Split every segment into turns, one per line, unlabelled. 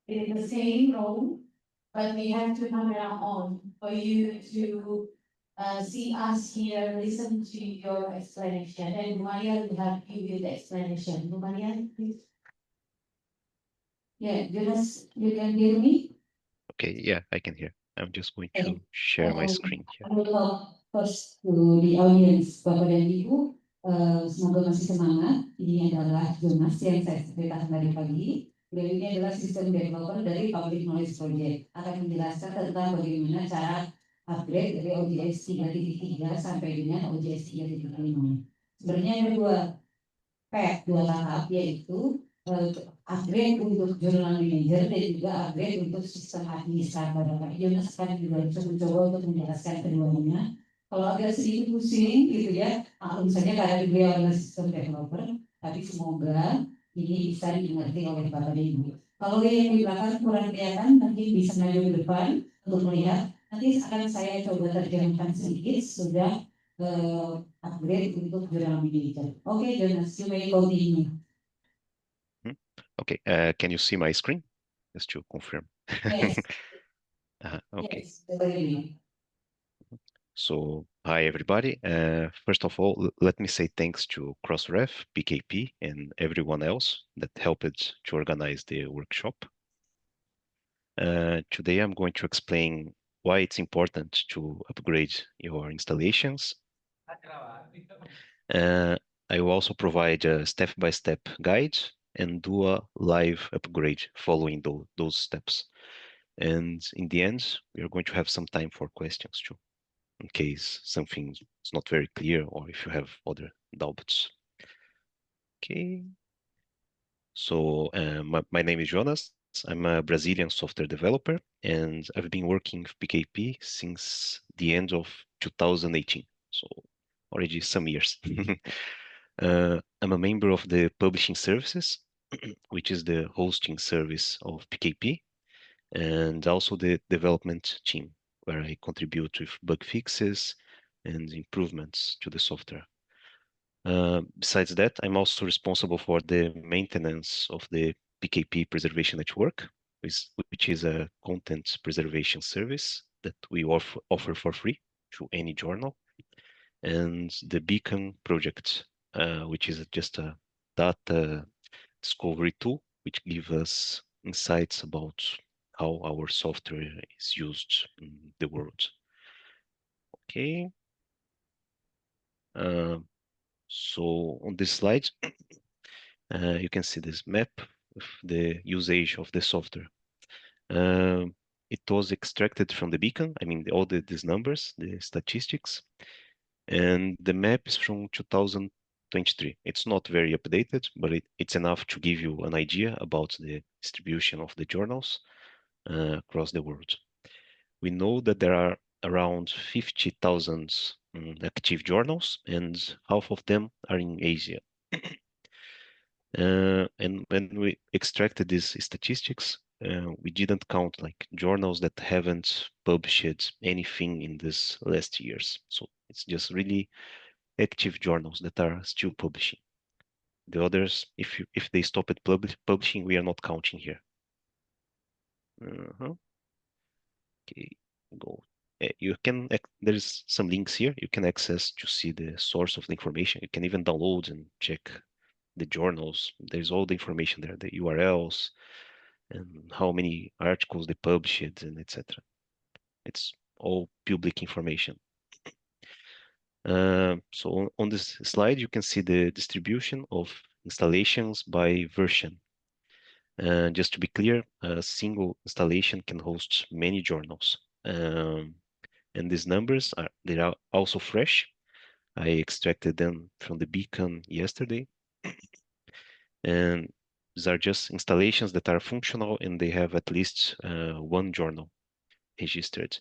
in the same room, but we have to camera on for you to see us here, listen to your explanation. And Marian will help you with the explanation. Marian, please. Yeah, Jonas, you can hear me?
Okay, yeah, I can hear. I'm just going to share my screen here.
I will talk first to the audience, Bapak dan Ibu. Semoga masih semangat. Ini adalah Jonas yang saya ceritakan tadi pagi. Beliau ini adalah sistem developer dari Public Knowledge Project. Akan menjelaskan tentang bagaimana cara upgrade dari OJS 3.3 sampai dengan OJS 3.5. Sebenarnya ada dua tahap, yaitu upgrade untuk Journal Manager dan juga upgrade untuk sistem administrator. Pak Jonas akan juga mencoba untuk menjelaskan keduanya. Kalau agak sedikit pusing gitu ya, misalnya karena beliau adalah sistem developer, tapi semoga ini bisa dimengerti oleh Bapak dan Ibu. Kalau yang di belakang kurang kelihatan, nanti bisa maju ke depan untuk melihat. Nanti akan saya coba terjemahkan sedikit sudah upgrade untuk Journal Manager. Okay, Jonas, you may continue.
Okay, can you see my screen? Just to confirm.
Yes.
Okay.
Yes.
So, hi everybody. First of all, let me say thanks to Crossref, PKP, and everyone else that helped to organize the workshop. Today I'm going to explain why it's important to upgrade your installations. I will also provide a step-by-step guide and do a live upgrade following those steps. And in the end, we are going to have some time for questions too, in case something is not very clear or if you have other doubts. Okay. So my name is Jonas. I'm a Brazilian software developer, and I've been working with PKP since the end of 2018. So already some years. I'm a member of the publishing services, which is the hosting service of PKP, and also the development team, where I contribute with bug fixes and improvements to the software. Besides that, I'm also responsible for the maintenance of the PKP preservation network, which is a content preservation service that we offer for free to any journal, and the Beacon project, which is just a data discovery tool, which gives us insights about how our software is used in the world. Okay. So on this slide, you can see this map of the usage of the software. It was extracted from the beacon. I mean, all these numbers, the statistics, and the map is from 2023. It's not very updated, but it's enough to give you an idea about the distribution of the journals across the world. We know that there are around 50,000 active journals, and half of them are in Asia. And when we extracted these statistics, we didn't count like journals that haven't published anything in this last years. So it's just really active journals that are still publishing. The others, if they stop at publishing, we are not counting here. Okay, go. You can, there's some links here you can access to see the source of the information. You can even download and check the journals. There's all the information there, the URLs, and how many articles they published, and etc. It's all public information. So on this slide, you can see the distribution of installations by version. Just to be clear, a single installation can host many journals. And these numbers they are also fresh. I extracted them from the beacon yesterday. And these are just installations that are functional and they have at least one journal registered.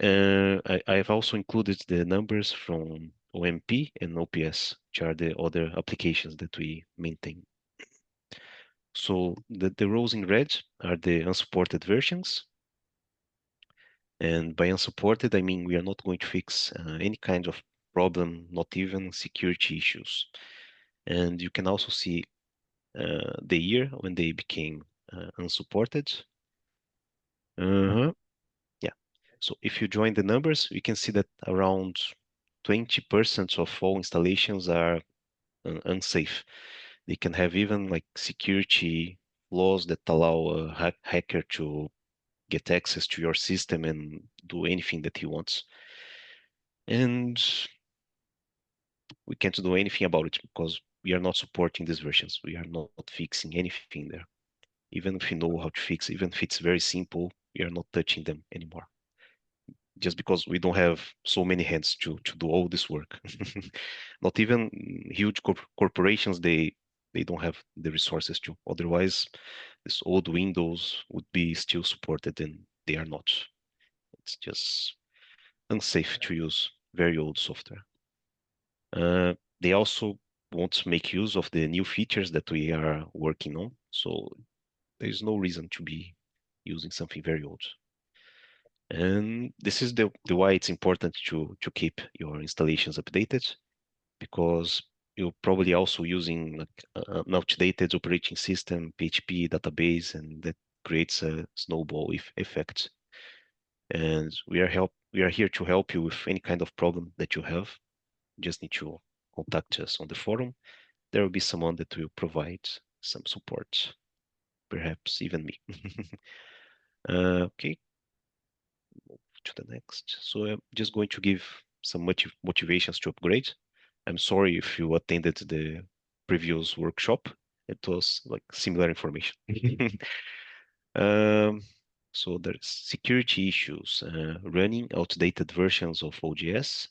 I've also included the numbers from OMP and OPS, which are the other applications that we maintain. So the rows in red are the unsupported versions. And by unsupported, I mean we are not going to fix any kind of problem, not even security issues. And you can also see the year when they became unsupported. Uh-huh. Yeah. So if you join the numbers, we can see that around 20% of all installations are unsafe. They can have even like security flaws that allow a hacker to get access to your system and do anything that he wants. And we can't do anything about it because we are not supporting these versions. We are not fixing anything there. Even if you know how to fix, even if it's very simple, we are not touching them anymore. Just because we don't have so many hands to do all this work. Not even huge corporations, they don't have the resources to. Otherwise, this old Windows would be still supported, and they are not. It's just unsafe to use very old software. They also won't make use of the new features that we are working on. So there's no reason to be using something very old. And this is the why it's important to keep your installations updated, because you're probably also using like an outdated operating system, PHP database, and that creates a snowball effect. And we are here to help you with any kind of problem that you have. You just need to contact us on the forum. There will be someone that will provide some support, perhaps even me. Okay, to the next. So I'm just going to give some motivations to upgrade. I'm sorry if you attended the previous workshop. It was like similar information. um, so there's security issues. Running outdated versions of OGS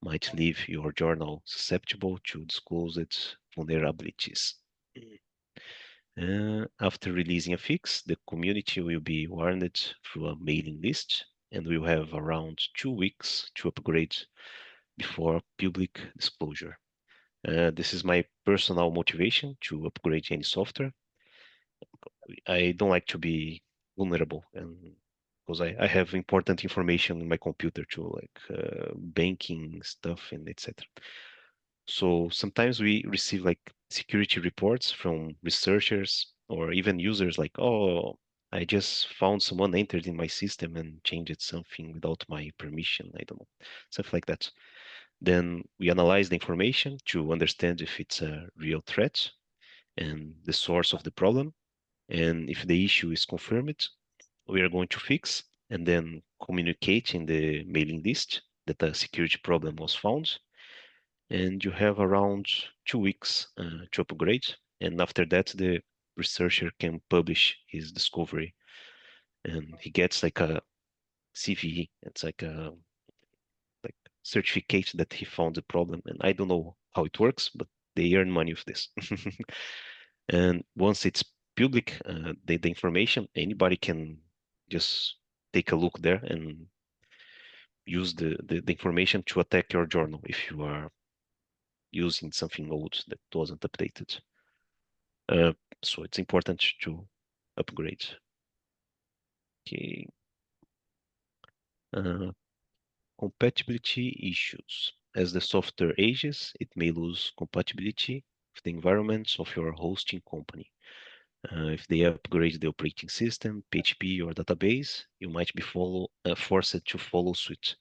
might leave your journal susceptible to disclosed vulnerabilities. After releasing a fix, the community will be warned through a mailing list, and we'll have around 2 weeks to upgrade before public disclosure. This is my personal motivation to upgrade any software. I don't like to be vulnerable, and because I have important information in my computer too, like banking stuff and etc. So sometimes we receive like security reports from researchers or even users like, oh, I just found someone entered in my system and changed something without my permission. I don't know, stuff like that. Then we analyze the information to understand if it's a real threat and the source of the problem. And if the issue is confirmed, we are going to fix and then communicate in the mailing list that a security problem was found. And you have around 2 weeks to upgrade. And after that, the researcher can publish his discovery. And he gets like a CV. It's like a like certificate that he found the problem. And I don't know how it works, but they earn money with this. And once it's public, the information, anybody can just take a look there and use the information to attack your journal if you are using something old that wasn't updated. Uh, so it's important to upgrade. Okay. Uh, Compatibility issues. As the software ages, it may lose compatibility with the environments of your hosting company. If they upgrade the operating system, PHP, or database, you might be forced to follow suit.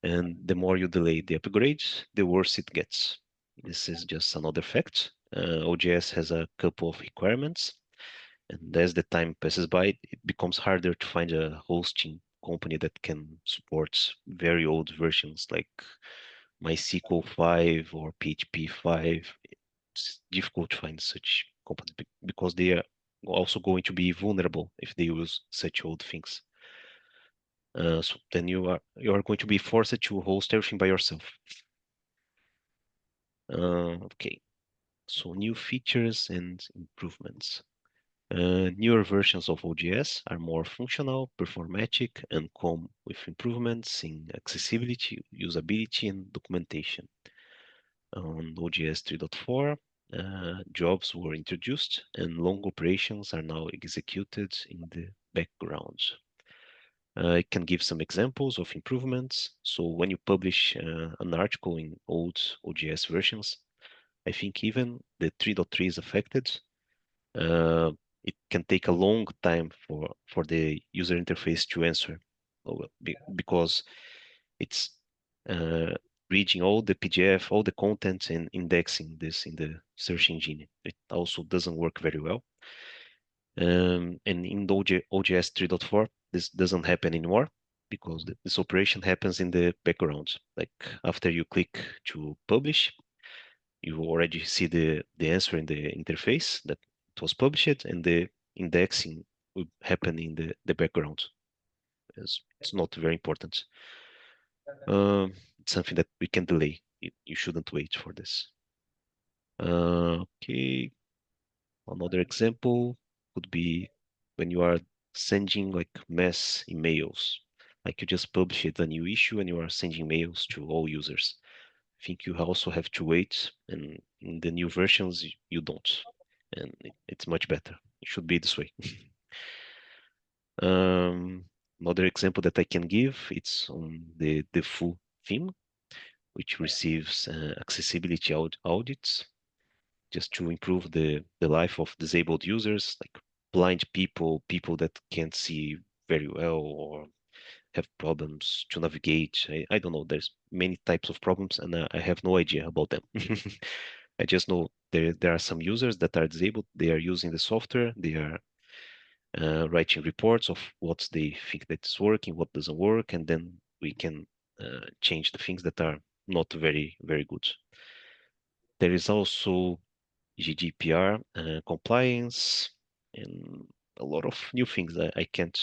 And the more you delay the upgrade, the worse it gets. This is just another fact. OGS has a couple of requirements, and as the time passes by, it becomes harder to find a hosting company that can support very old versions like MySQL 5 or PHP 5. It's difficult to find such companies because they are also going to be vulnerable if they use such old things. So then you are going to be forced to host everything by yourself. Okay, so new features and improvements. Newer versions of OGS are more functional, performatic, and come with improvements in accessibility, usability, and documentation. On OGS 3.4, jobs were introduced and long operations are now executed in the background. I can give some examples of improvements. So when you publish an article in old OGS versions, I think even the 3.3 is affected. it can take a long time for the user interface to answer, because it's uh, reading all the PDF, all the content, and indexing this in the search engine. It also doesn't work very well. And in the OJS 3.4, this doesn't happen anymore because this operation happens in the background. Like after you click to publish, you already see the answer in the interface that it was published, and the indexing will happen in the background. It's not very important. It's something that we can delay. You shouldn't wait for this. Okay, another example could be when you are sending like mass emails, like you just published a new issue and you are sending mails to all users. I think you also have to wait, and in the new versions you don't, and it's much better. It should be this way. um, Another example that I can give, it's on the full theme, which receives accessibility audits just to improve the life of disabled users, like blind people, people that can't see very well or have problems to navigate. I don't know. There's many types of problems, and I have no idea about them. I just know there are some users that are disabled. They are using the software. They are writing reports of what they think that's working, what doesn't work, and then we can change the things that are not very good. There is also GDPR compliance and a lot of new things. I can't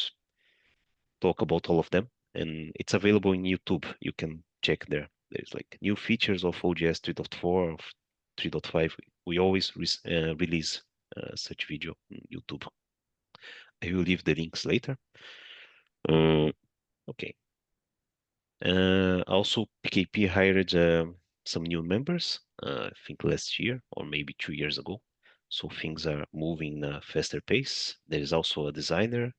talk about all of them, and it's available in YouTube. You can check there. There's like new features of OJS 3.4, of 3.5. We always release such video on YouTube. I will leave the links later. Uh, okay. Also, PKP hired some new members, I think last year or maybe 2 years ago. So things are moving at a faster pace. There is also a designer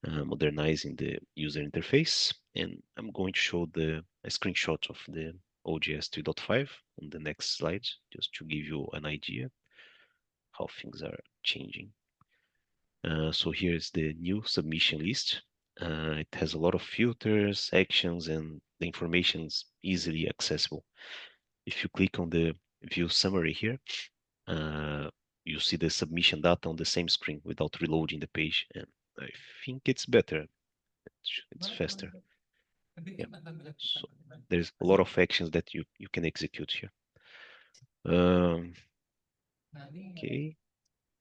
modernizing the user interface. And I'm going to show a screenshot of the OJS 3.5 on the next slide, just to give you an idea how things are changing. So here is the new submission list. It has a lot of filters, actions, and the information is easily accessible. If you click on the view summary here, you see the submission data on the same screen without reloading the page. And I think it's better. It's faster. Yeah. So there's a lot of actions that you can execute here. Okay.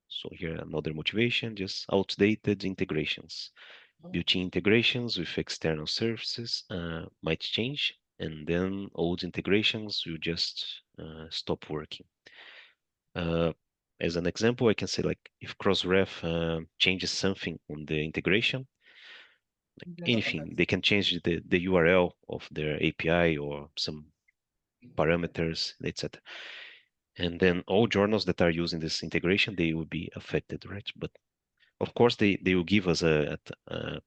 So here another motivation, just outdated integrations. Built-in integrations with external services might change, and then old integrations will just stop working. As an example, I can say like if Crossref changes something on the integration, like anything, they can change the URL of their API or some parameters, etc. And then all journals that are using this integration, they will be affected, right? But of course, they will give us a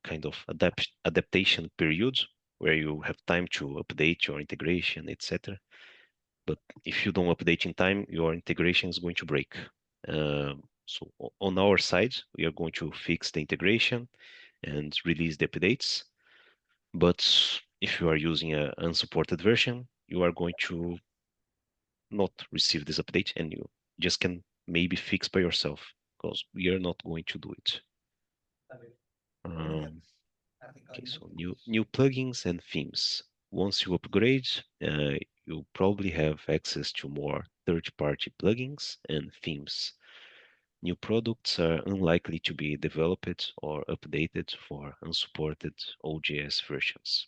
kind of adaptation period where you have time to update your integration, etc. But if you don't update in time, your integration is going to break. So on our side, we are going to fix the integration and release the updates. But if you are using an unsupported version, you are going to not receive this update, and you just can maybe fix by yourself because we are not going to do it. Okay, so new plugins and themes. Once you upgrade, you'll probably have access to more third-party plugins and themes. New products are unlikely to be developed or updated for unsupported OJS versions.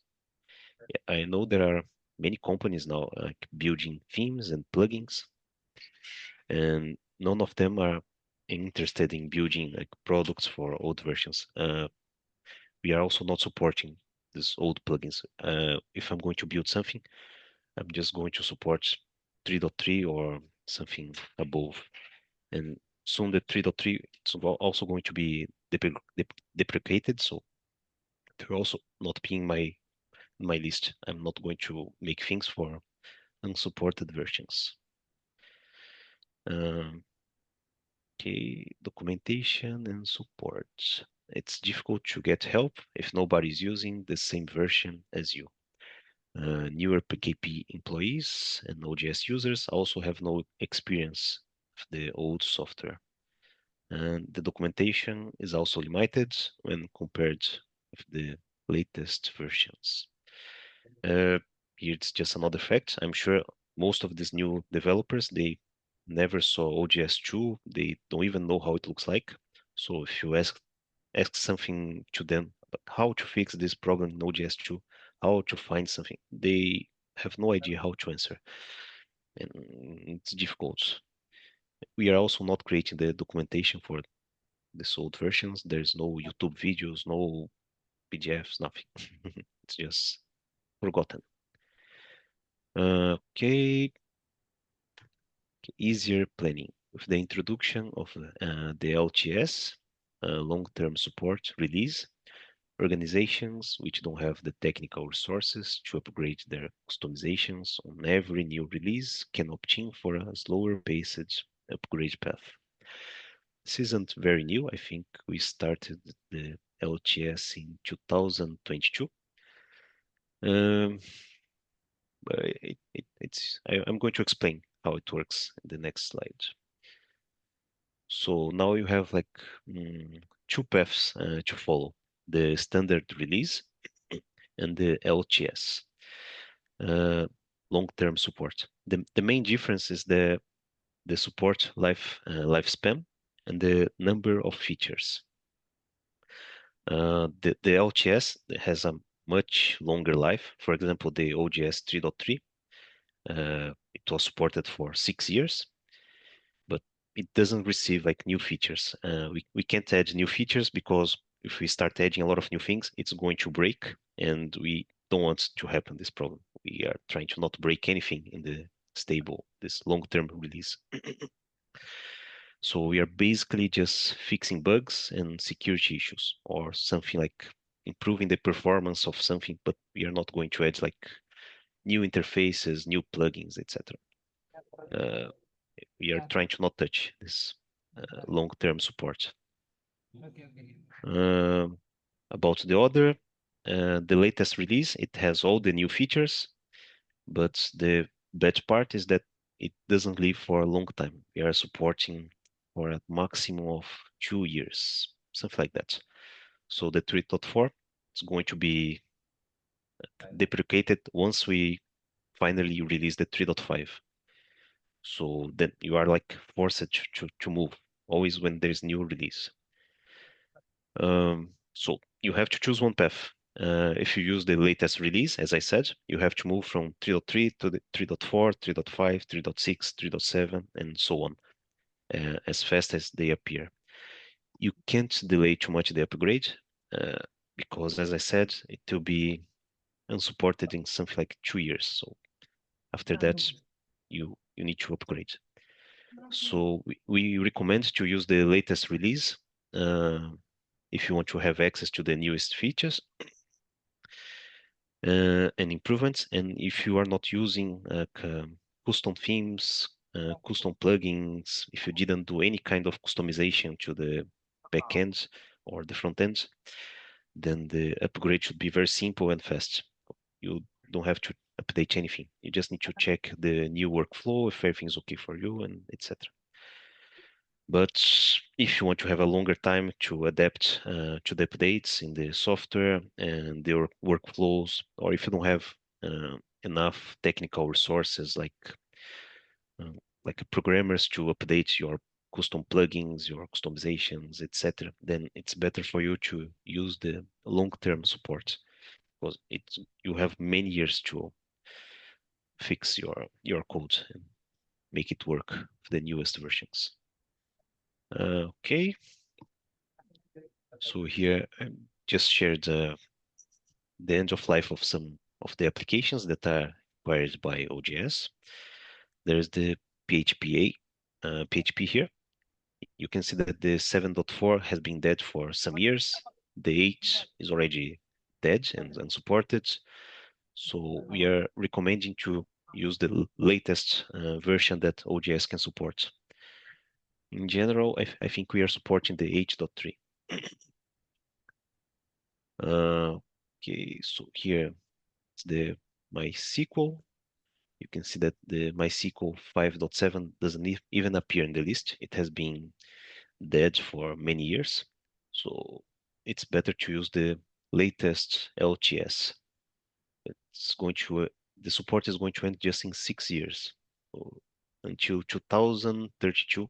Yeah, I know there are many companies now building themes and plugins, and none of them are interested in building like products for old versions. We are also not supporting these old plugins. If I'm going to build something, I'm just going to support 3.3 or something above. And soon the 3.3 is also going to be deprecated, so they're also not being my list. I'm not going to make things for unsupported versions. Um, Okay, documentation and support. It's difficult to get help if nobody's using the same version as you. Newer PKP employees and Node.js users also have no experience of the old software. And the documentation is also limited when compared with the latest versions. Uh, Here it's just another fact. I'm sure most of these new developers, they never saw OJS 2. They don't even know how it looks like. So if you ask something to them about how to fix this problem in OJS 2, how to find something, they have no idea how to answer. And it's difficult. We are also not creating the documentation for these old versions. There's no YouTube videos, no PDFs, nothing. It's just forgotten. Okay, easier planning. With the introduction of the LTS, long-term support release, organizations which don't have the technical resources to upgrade their customizations on every new release can opt in for a slower paced upgrade path. This isn't very new. I think we started the LTS in 2022. Um, but I'm going to explain how it works in the next slide. So now you have like two paths to follow: the standard release and the LTS, uh, long-term support. The main difference is the support lifespan and the number of features. The LTS has a much longer life. For example, the OGS 3.3, it was supported for 6 years, but it doesn't receive like new features. We can't add new features because if we start adding a lot of new things, it's going to break, and we don't want to happen this problem. We are trying to not break anything in the stable, this long-term release. So we are basically just fixing bugs and security issues or something like improving the performance of something, but we are not going to add like new interfaces, new plugins, etc. We are trying to not touch this long-term support. About the other, the latest release, it has all the new features, but the bad part is that it doesn't live for a long time. We are supporting for a maximum of 2 years, something like that. So the 3.4 is going to be deprecated once we finally release the 3.5. So then you are like forced to move always when there's new release. So you have to choose one path. If you use the latest release, as I said, you have to move from 3.3 to the 3.4, 3.5, 3.6, 3.7, and so on, as fast as they appear. You can't delay too much the upgrade, because, as I said, it will be unsupported in something like 2 years. So after that, you need to upgrade. So we recommend to use the latest release if you want to have access to the newest features and improvements. And if you are not using custom themes, custom plugins, if you didn't do any kind of customization to the backend or the front end, then the upgrade should be very simple and fast. You don't have to update anything. You just need to check the new workflow if everything's okay for you, and etc. But if you want to have a longer time to adapt to the updates in the software and the workflows, or if you don't have enough technical resources uh, like programmers to update your custom plugins, your customizations, etc., then it's better for you to use the long-term support because you have many years to fix your code and make it work for the newest versions. Okay, so here I just shared the end of life of some of the applications that are required by OJS. There's the PHP here. You can see that the 7.4 has been dead for some years. The 8 is already dead and unsupported. So we are recommending to use the latest version that OJS can support. In general, I think we are supporting the 8.3. Okay, so here it's the MySQL. You can see that the MySQL 5.7 doesn't even appear in the list. It has been dead for many years. So it's better to use the latest LTS. It's going to the support is going to end just in 6 years. So until 2032,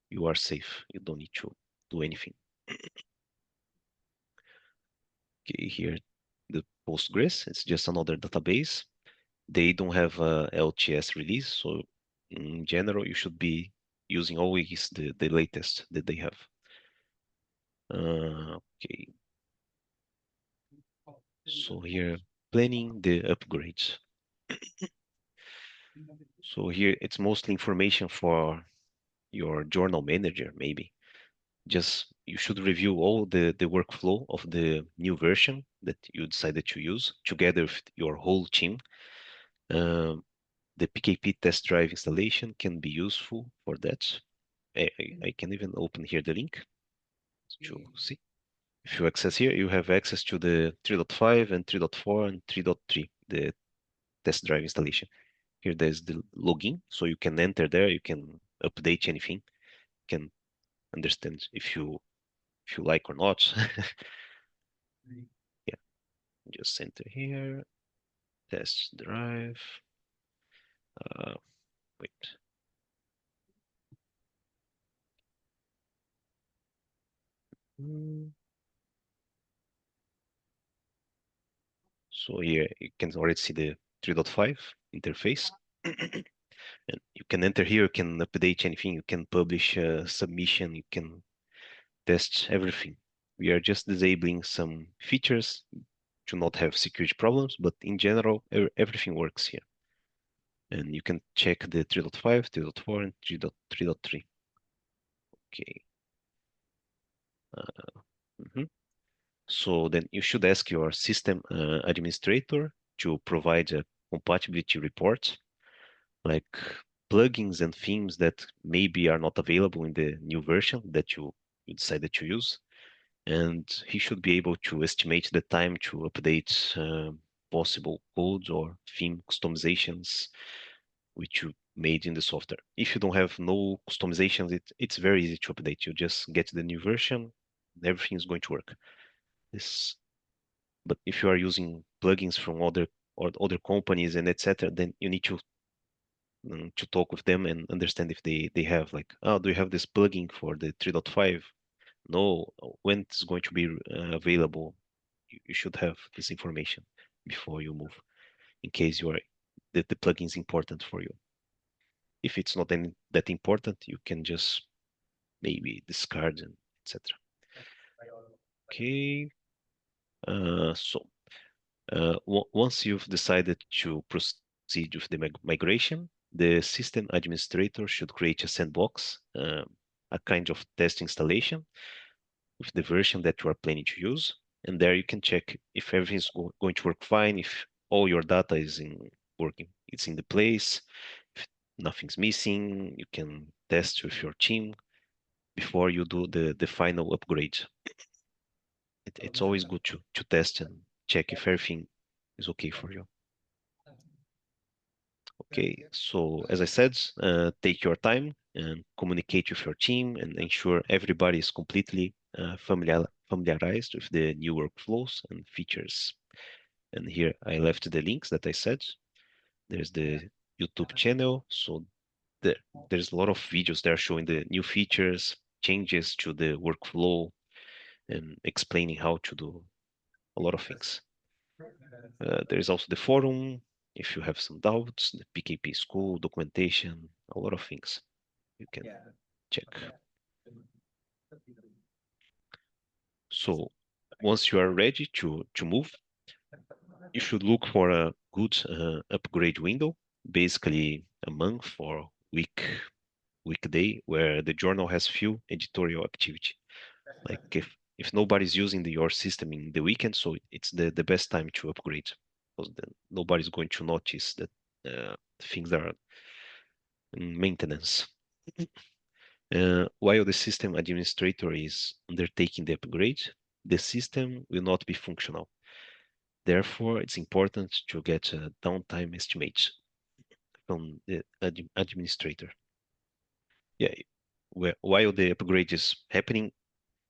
you are safe. You don't need to do anything. Okay, here the Postgres, it's just another database. They don't have a LTS release, so in general, you should be using always the latest that they have. Okay, so here, planning the upgrades. So here, it's mostly information for your journal manager, maybe. Just you should review all the workflow of the new version that you decided to use together with your whole team. Um, the PKP test drive installation can be useful for that. I can even open here the link to see. If you access here, you have access to the 3.5 and 3.4 and 3.3, the test drive installation. Here there's the login, so you can enter there, you can update anything, can understand if you like or not. Yeah, just enter here, test drive. Uh, wait. Mm, So here you can already see the 3.5 interface. And you can enter here, you can update anything, you can publish a submission, you can test everything. We are just disabling some features to not have security problems, but in general, everything works here. And you can check the 3.5, 3.4, and 3.3. Okay. Mhm. So then you should ask your system administrator to provide a compatibility report, like plugins and themes that maybe are not available in the new version that you decided to use. And he should be able to estimate the time to update possible codes or theme customizations which you made in the software. If you don't have no customizations, it's very easy to update. You just get the new version, everything is going to work. This, but if you are using plugins from other companies and etc., then you need to talk with them and understand if they have like, oh, do you have this plugin for the 3.5? No, when it's going to be available, you should have this information before you move, in case the plugin is important for you. If it's not that important, you can just maybe discard and etc. Okay, so once you've decided to proceed with the migration, the system administrator should create a sandbox, a kind of test installation with the version that you are planning to use. And there you can check if everything's going to work fine, if all your data is working, it's in the place, if nothing's missing, you can test with your team before you do the final upgrade. It's always good to test and check if everything is okay for you. Okay, so as I said, take your time and communicate with your team and ensure everybody is completely familiarized with the new workflows and features. And here I left the links that I said. There's the YouTube channel. So there's a lot of videos there showing the new features, changes to the workflow, and explaining how to do a lot of things. There is also the forum. If you have some doubts, the PKP school documentation, a lot of things you can check. So once you are ready to move, you should look for a good upgrade window, basically a month or weekday where the journal has few editorial activity. Like if nobody's using your system in the weekend, so it's the best time to upgrade because then nobody's going to notice that things are in maintenance. While the system administrator is undertaking the upgrade, the system will not be functional. Therefore, it's important to get a downtime estimate from the administrator. Yeah, while the upgrade is happening,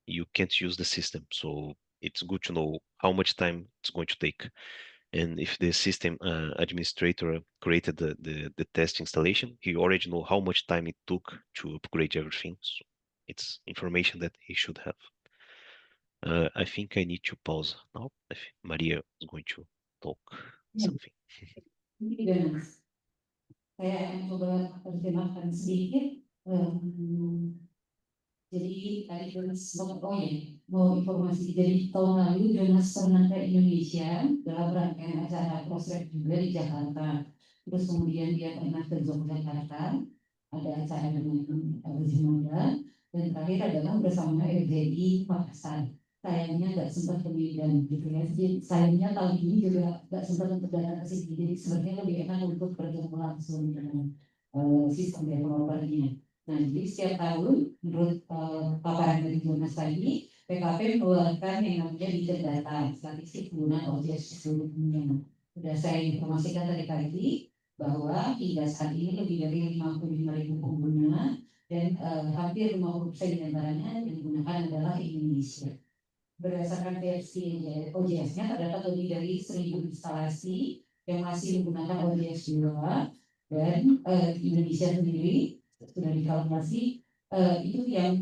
you can't use the system. So it's good to know how much time it's going to take. And if the system administrator created the test installation, he already know how much time it took to upgrade everything. So it's information that he should have. I think I need to pause now. I think Maria is going to talk something.
Saya akan coba terjemahkan sedikit. Jadi tadi Jonas mau informasi. Jadi tahun lalu Jonas pernah ke Indonesia dalam rangkaian acara Crossref juga di Jakarta. Terus kemudian dia pernah ke Yogyakarta, ada acara dengan Medan, dan terakhir adalah bersama RJI Makassar. Sayangnya nggak sempat ke Medan gitu ya. Jadi sayangnya tahun ini juga nggak sempat untuk datang ke sini. Jadi sebenarnya lebih enak untuk bertemu langsung dengan sistem developernya. Nah, jadi setiap tahun menurut paparan dari Jonas tadi, PKP mengeluarkan yang namanya big data, statistik penggunaan objek di seluruh dunia. Sudah saya informasikan tadi pagi bahwa hingga saat ini lebih dari 55.000 pengguna dan hampir 50% diantaranya yang digunakan adalah Indonesia. Berdasarkan versi OJS-nya terdapat lebih dari 1.000 instalasi yang masih menggunakan OJS 2 dan Indonesia sendiri sudah dikalkulasi itu yang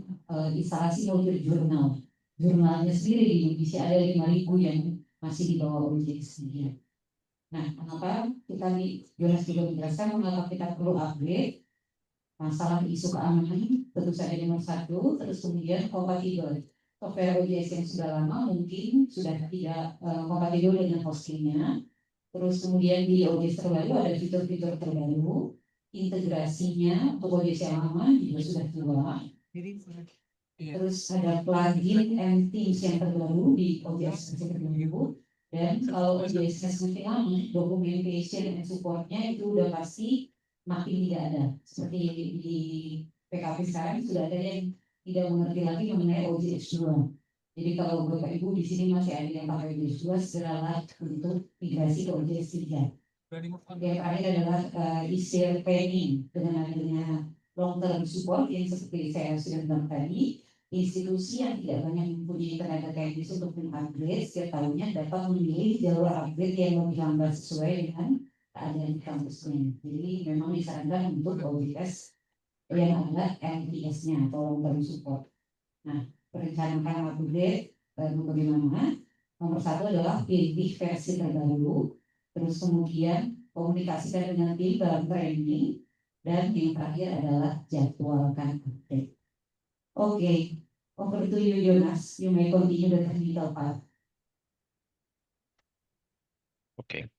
instalasi mobil jurnal. Jurnalnya sendiri di Indonesia ada 5.000 yang masih di bawah OJS sendiri. Nah, kenapa kita di Jonas juga menjelaskan mengapa kita perlu upgrade masalah isu keamanan tentu saja nomor satu, terus kemudian kompatibel. Software OJS yang sudah lama mungkin sudah tidak kompatibel dengan hostingnya. Terus kemudian di OJS terbaru ada fitur-fitur terbaru, integrasinya untuk OJS yang lama juga sudah tua. Terus ada plugin and themes yang terbaru di OJS versi terbaru. Dan kalau OJS semakin lama, documentation and supportnya itu udah pasti makin tidak ada. Seperti di PKP sekarang sudah ada yang tidak mengerti lagi mengenai OJS 2. Jadi kalau Bapak Ibu di sini masih ada yang pakai OJS 2, segeralah untuk migrasi ke OJS 3. Yang terakhir adalah easier planning dengan adanya long term support yang seperti saya sudah bilang tadi. Institusi yang tidak banyak mempunyai tenaga teknis untuk mengupgrade setiap tahunnya dapat memilih jalur upgrade yang lebih lambat sesuai dengan keadaan di kampusnya. Jadi memang disarankan untuk OJS yang ada LTS-nya atau long term support. Nah, perencanaan upgrade bagaimana? Nomor satu adalah pilih versi terbaru, terus kemudian komunikasikan dengan tim dalam training, dan yang terakhir adalah jadwalkan update. Okay, over to you, Jonas. You may continue the technical part.
Okay.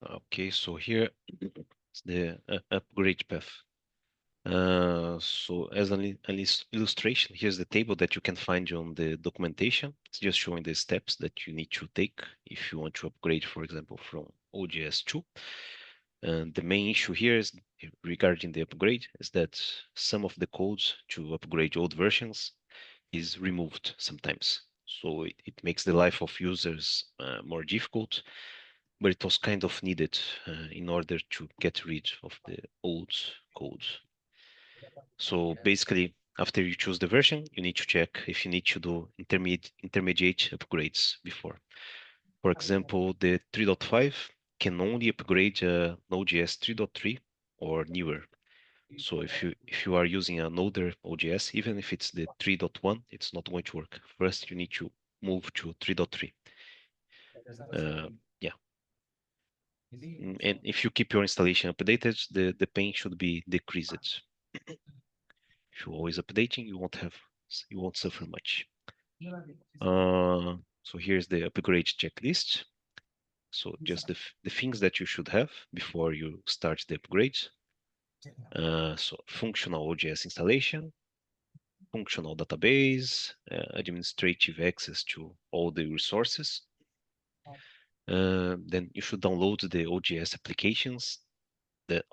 Okay, so here is the upgrade path. So as an illustration, here's the table that you can find on the documentation. It's just showing the steps that you need to take if you want to upgrade, for example, from OJS 2. And the main issue here is regarding the upgrade is that some of the codes to upgrade old versions is removed sometimes. So it makes the life of users more difficult, but it was kind of needed in order to get rid of the old code. So basically, after you choose the version, you need to check if you need to do intermediate upgrades before. For example, the 3.5 can only upgrade Node.js 3.3 or newer. So if you are using an older OJS, even if it's the 3.1, it's not going to work. First, you need to move to 3.3. Yeah. And if you keep your installation updated, the pain should be decreased. If you're always updating, you won't suffer much. So here's the upgrade checklist. So just the things that you should have before you start the upgrade. So functional OJS installation, functional database, administrative access to all the resources, Then you should download the OGS applications,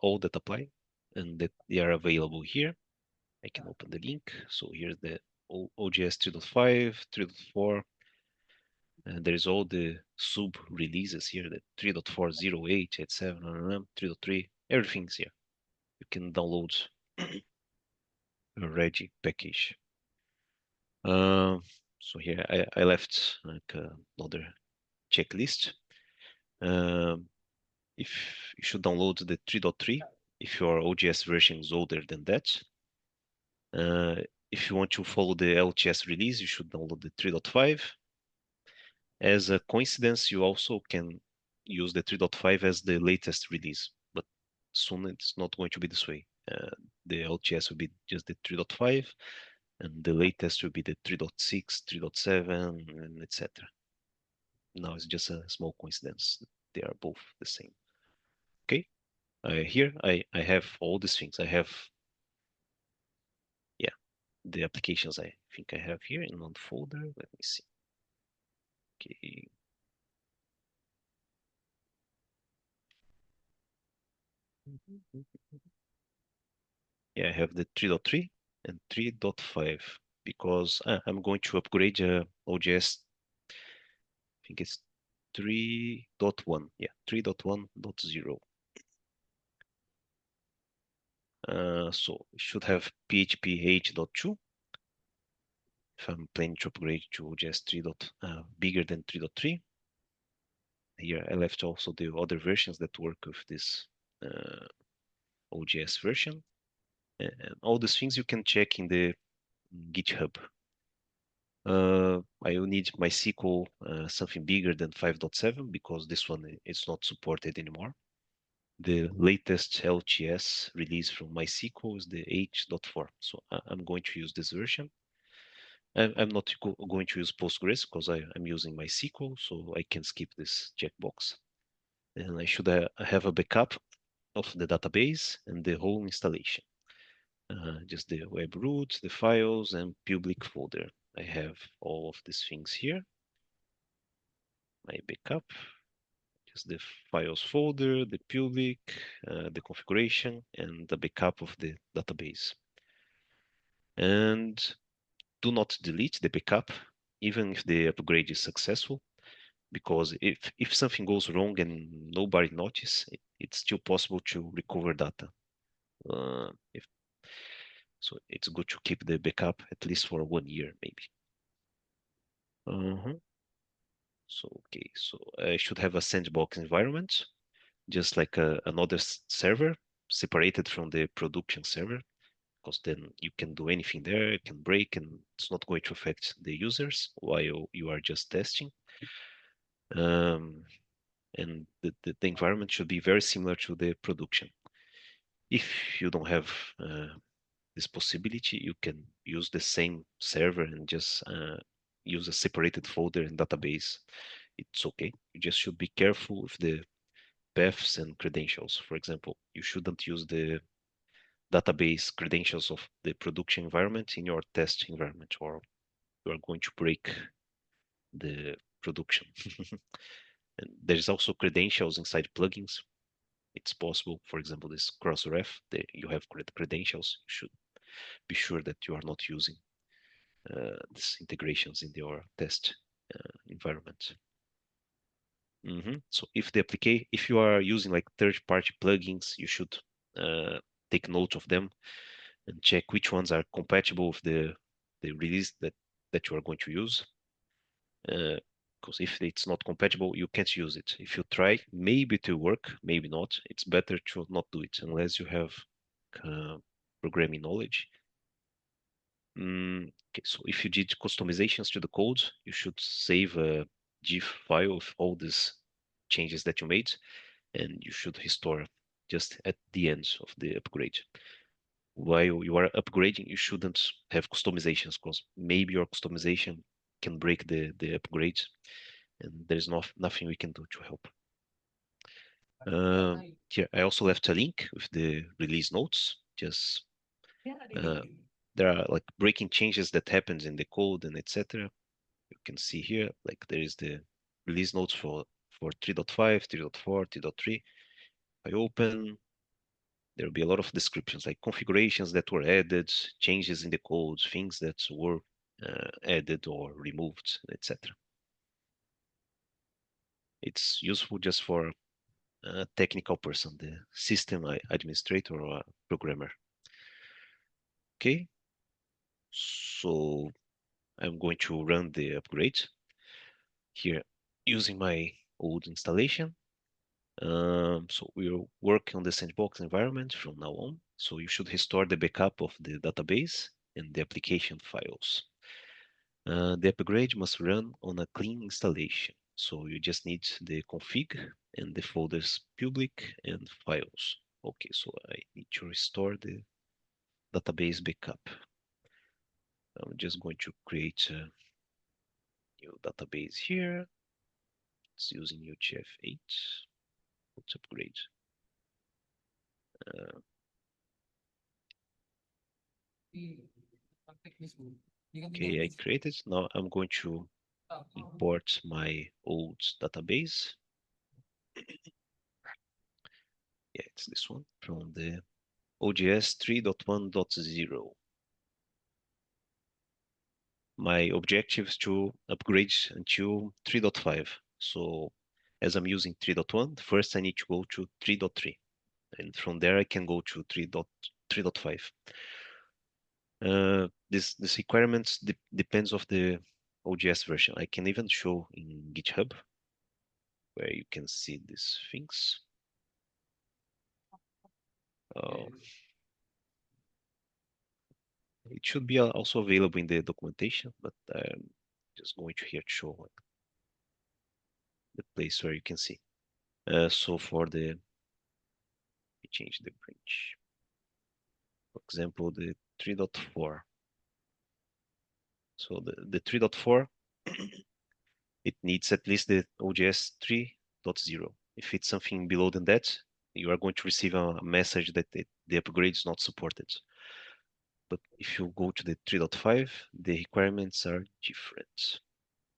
all that apply, and that they are available here. I can open the link. So here's the OGS 3.5, 3.4. And there is all the sub releases here, the 3.408, 87, 3.3, everything's here. You can download a ready package. So here I left like another checklist. If you should download the 3.3 if your OGS version is older than that. If you want to follow the LTS release, you should download the 3.5. As a coincidence, you also can use the 3.5 as the latest release, but soon it's not going to be this way. The LTS will be just the 3.5, and the latest will be the 3.6, 3.7, and etc. Now it's just a small coincidence. They are both the same. Okay. Here I have all these things. I have, yeah, the applications I think I have here in one folder. Let me see. Okay. Yeah, I have the 3.3 and 3.5 because I'm going to upgrade OJS. I think it's 3.1. Yeah, 3.1.0. So it should have PHP H.2 if I'm planning to upgrade to OJS 3. Bigger than 3.3. Here I left also the other versions that work with this OJS version. And all these things you can check in the GitHub. I will need MySQL something bigger than 5.7 because this one is not supported anymore. The latest LTS release from MySQL is the 8.4. So I'm going to use this version. I'm not going to use Postgres because I'm using MySQL, so I can skip this checkbox. And I should have a backup of the database and the whole installation. Just the web root, the files, and public folder. I have all of these things here. My backup, just the files folder, the public, the configuration, and the backup of the database. And do not delete the backup, even if the upgrade is successful, because if something goes wrong and nobody notices, it's still possible to recover data. So it's good to keep the backup at least for 1 year, maybe. So, okay, so I should have a sandbox environment, just like another server separated from the production server, because then you can do anything there, it can break, and it's not going to affect the users while you are just testing. And the environment should be very similar to the production. If you don't have this possibility, you can use the same server and just use a separated folder and database. It's okay. You just should be careful with the paths and credentials. For example, you shouldn't use the database credentials of the production environment in your test environment, or you are going to break the production. And there's also credentials inside plugins. It's possible, for example, this Crossref, you have credentials. You should be sure that you are not using these integrations in your test environment. So if you are using like third-party plugins, you should take note of them and check which ones are compatible with the release that you are going to use. Because if it's not compatible, you can't use it. If you try, maybe it will work, maybe not. It's better to not do it unless you have programming knowledge. Okay, so if you did customizations to the code, you should save a GIF file of all these changes that you made, and you should restore just at the end of the upgrade. While you are upgrading, you shouldn't have customizations because maybe your customization can break the upgrade, and there's nothing we can do to help. Here, I also left a link with the release notes. Just there are like breaking changes that happens in the code and etc. You can see here, like there is the release notes for for 3.5, 3.4, 3.3. I open, there'll be a lot of descriptions like configurations that were added, changes in the code, things that were added or removed, etc. It's useful just for a technical person, the system administrator or programmer. Okay, so I'm going to run the upgrade here using my old installation. So we'll work on the sandbox environment from now on. So you should restore the backup of the database and the application files. The upgrade must run on a clean installation. So you just need the config and the folders public and files. Okay, so I need to restore the database backup. I'm just going to create a new database here. It's using UTF-8. Let's upgrade. Okay, I created. Now I'm going to import my old database. Yeah, it's this one from the ODS 3.1.0. My objective is to upgrade until 3.5. So as I'm using 3.1, first I need to go to 3.3. And from there I can go to 3.5. This requirements depends of the ODS version. I can even show in GitHub where you can see these things. It should be also available in the documentation, but I'm just going to here to show the place where you can see. So for the, we change the branch. For example, the 3.4. So the 3.4, it needs at least the ODS 3.0. If it's something below than that, you are going to receive a message that the upgrade is not supported. But if you go to the 3.5, the requirements are different.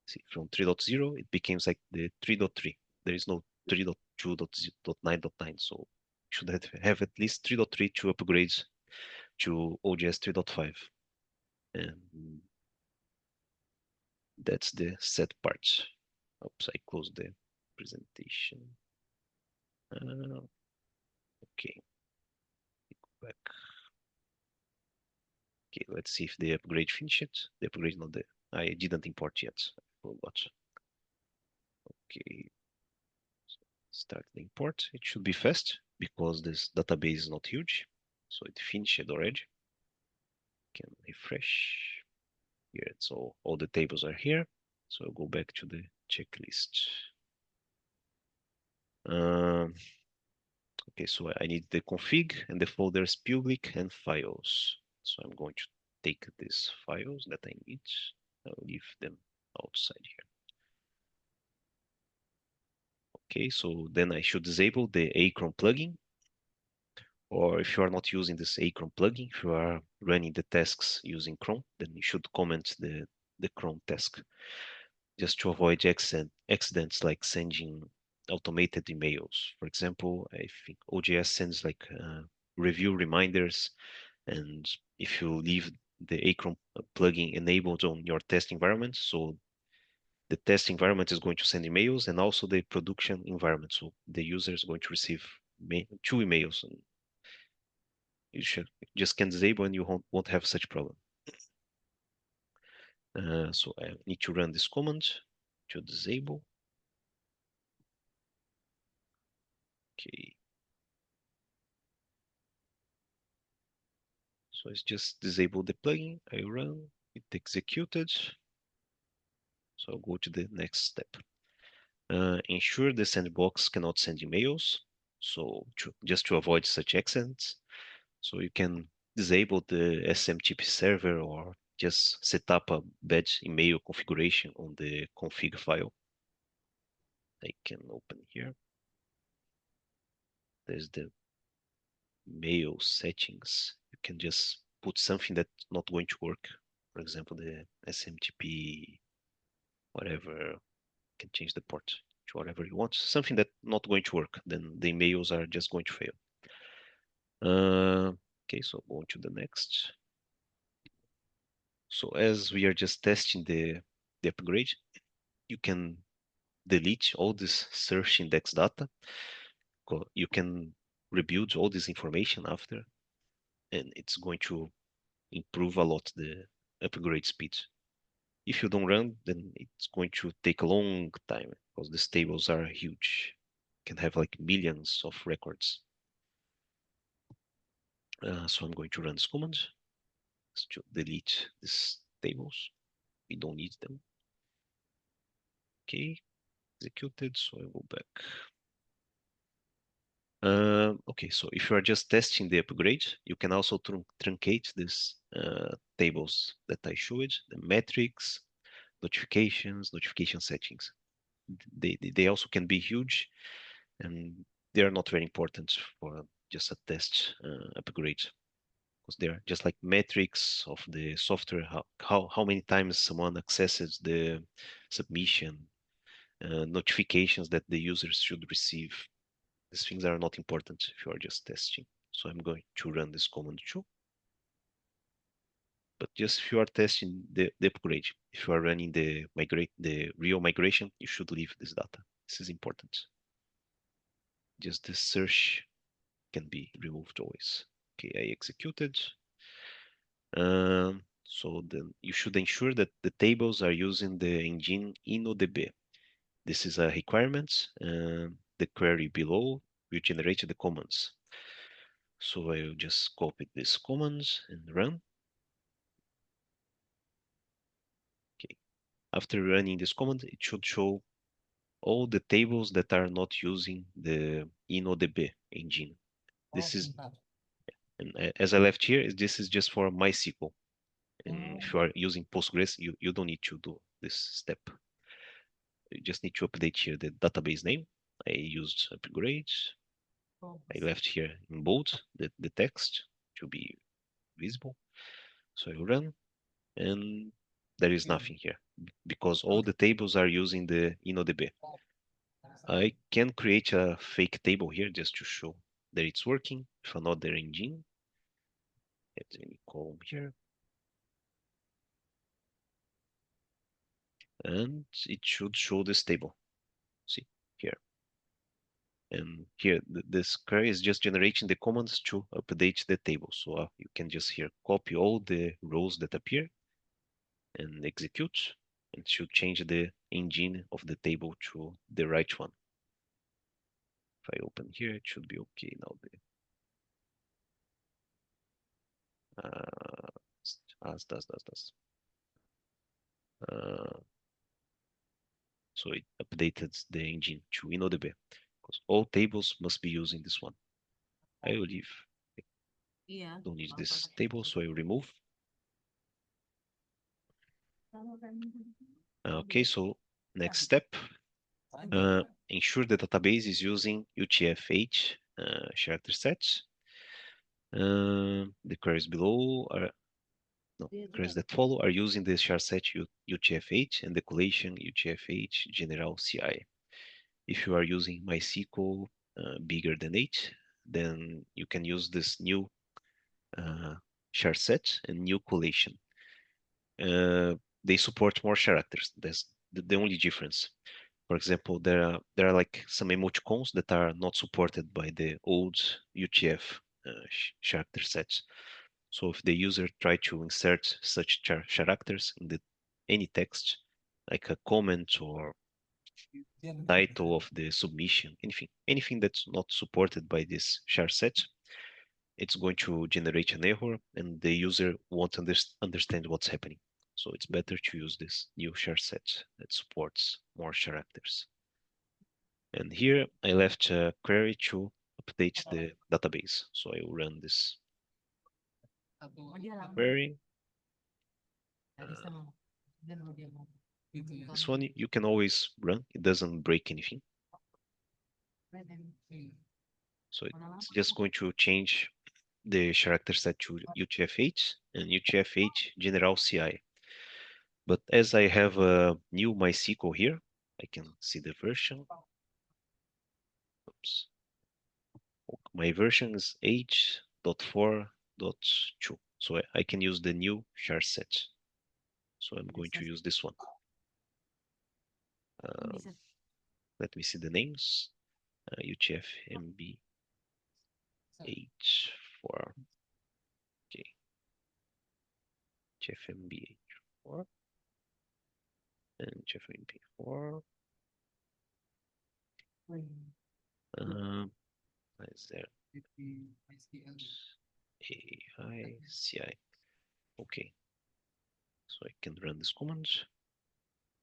See, from 3.0, it becomes like the 3.3. There is no 3.2.9.9, so you should have at least 3.3 to upgrade to ODS 3.5. And that's the set part. Oops, I closed the presentation. Okay, go back. Okay, let's see if the upgrade finished. The upgrade not the I didn't import yet. I forgot. Okay, start the import. It should be fast because this database is not huge. So it finished already. Can refresh. Here, so all the tables are here. So I'll go back to the checklist. Okay, so I need the config and the folders public and files. So I'm going to take these files that I need. I'll leave them outside here. Okay, so then I should disable the Acron plugin. Or if you are not using this Acron plugin, if you are running the tasks using Chrome, then you should comment the Chrome task just to avoid accidents like sending automated emails. For example, I think OJS sends like review reminders, and if you leave the Acron plugin enabled on your test environment, so the test environment is going to send emails and also the production environment. So the user is going to receive two emails. And you just can disable and you won't have such problem. So I need to run this command to disable. Okay. So it's just disable the plugin. I run, it executed. So I'll go to the next step. Ensure the sandbox cannot send emails. So just to avoid such accidents, so you can disable the SMTP server or just set up a bad email configuration on the config file. I can open here. There's the mail settings. You can just put something that's not going to work. For example, the SMTP, whatever, you can change the port whatever you want, something that's not going to work, then the emails are just going to fail. Okay, so going to the next. So as we are just testing the upgrade, you can delete all this search index data. You can rebuild all this information after, and it's going to improve a lot the upgrade speed. If you don't run, then it's going to take a long time because these tables are huge. You can have like millions of records. So I'm going to run this command to delete these tables. We don't need them. Okay, executed, so I go back. Okay, so if you are just testing the upgrade, you can also truncate these tables that I showed, the metrics, notifications, notification settings. They also can be huge, and they are not very important for just a test upgrade, because they're just like metrics of the software, how many times someone accesses the submission, notifications that the users should receive. These things are not important if you are just testing. So I'm going to run this command too. But just if you are testing the upgrade, if you are running the real migration, you should leave this data. This is important. Just the search can be removed always. Okay, I executed. So then you should ensure that the tables are using the engine InnoDB. This is a requirement. The query below will generate the commands. So I will just copy these commands and run. Okay. After running this command, it should show all the tables that are not using the InnoDB engine. This is, and as I left here, this is just for MySQL. And if you are using Postgres, you don't need to do this step. You just need to update here the database name. I used upgrade. I left here in bold the text to be visible. So I run, and there is nothing here because all the tables are using the InnoDB. I can create a fake table here just to show that it's working with another engine. Let me column here. And it should show this table. See here. And here, this query is just generating the commands to update the table. So you can just here copy all the rows that appear and execute. It should change the engine of the table to the right one. If I open here, it should be okay now. Does. So it updated the engine to InnoDB because all tables must be using this one. I will leave. I don't need this table, so I will remove. Okay, so next step, ensure the database is using UTF-8 character sets. The queries below are, no, queries that follow are using the char set UTF-8 and the collation UTF-8 general CI. If you are using MySQL bigger than 8, then you can use this new char set and new collation. They support more characters. That's the only difference. For example, there are like some emoticons that are not supported by the old UTF character sets. So if the user try to insert such characters in any text, like a comment or title of the submission, anything that's not supported by this char set, it's going to generate an error and the user won't understand what's happening. So it's better to use this new char set that supports more characters. And here I left a query to update the database. So I will run this query. This one you can always run. It doesn't break anything. So it's just going to change the character set to UTF-8 and UTF-8 general CI. But as I have a new MySQL here, I can see the version. Oops. My version is h.4.2. So I can use the new char set. So I'm going to use this one. Let me see the names. UTF-MB H4. Okay. UTF-MB H4 and UTF-MB4. Is there AICI? Okay. So I can run this command.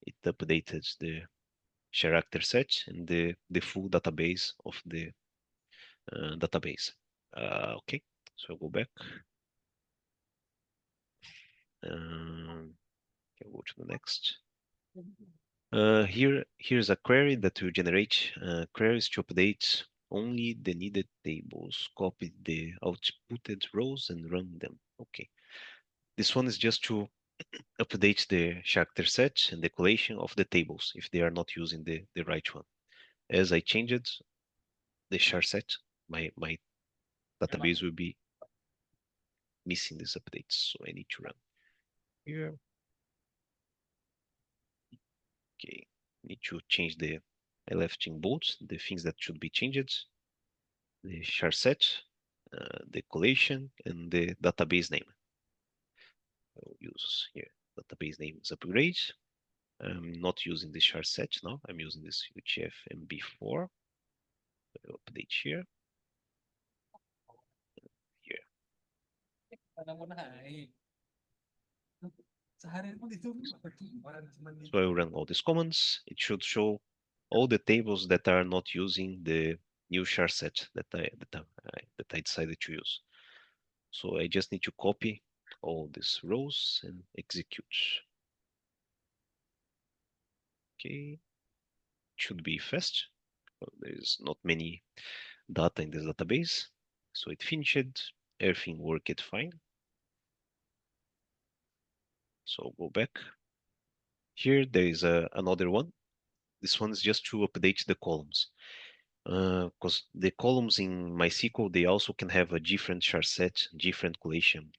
It updated the character set and the full database of the database. Okay, so I'll go back. Can go to the next. Here's a query that will generate queries to update only the needed tables. Copy the outputted rows and run them. Okay, this one is just to update the character set and the collation of the tables if they are not using the right one. As I changed the char set, my database will be missing these updates. So I need to run here. Okay, need to change I left in bold the things that should be changed, the char set, the collation, and the database name. I'll use here, database name is upgrade. I'm not using the char set now, I'm using this UTF-MB4. I'll update here. So I will run all these commands. It should show all the tables that are not using the new char set that I decided to use. So I just need to copy all these rows and execute. Okay, it should be fast. There's not many data in this database. So it finished, everything worked fine. So go back. Here there is another one. This one is just to update the columns. Because the columns in MySQL, they also can have a different char set, different collation.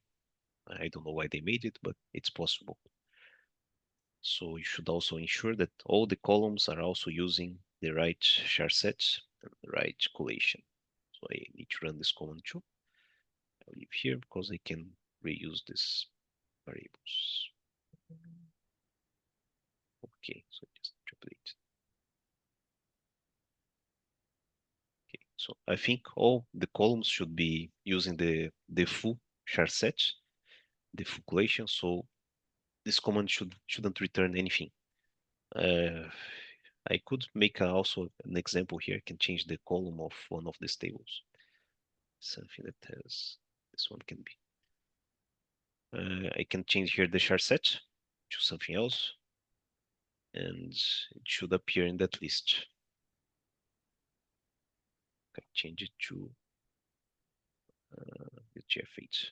I don't know why they made it, but it's possible. So you should also ensure that all the columns are also using the right char set and the right collation. So I need to run this command too. I'll leave here because I can reuse these variables. Okay, so just update. Okay, so I think all the columns should be using the full char set, the full collation. So this command shouldn't return anything. I could make also an example here. I can change the column of one of these tables. Something that has this one can be. I can change here the char set to something else, and it should appear in that list. I change it to UTF-8.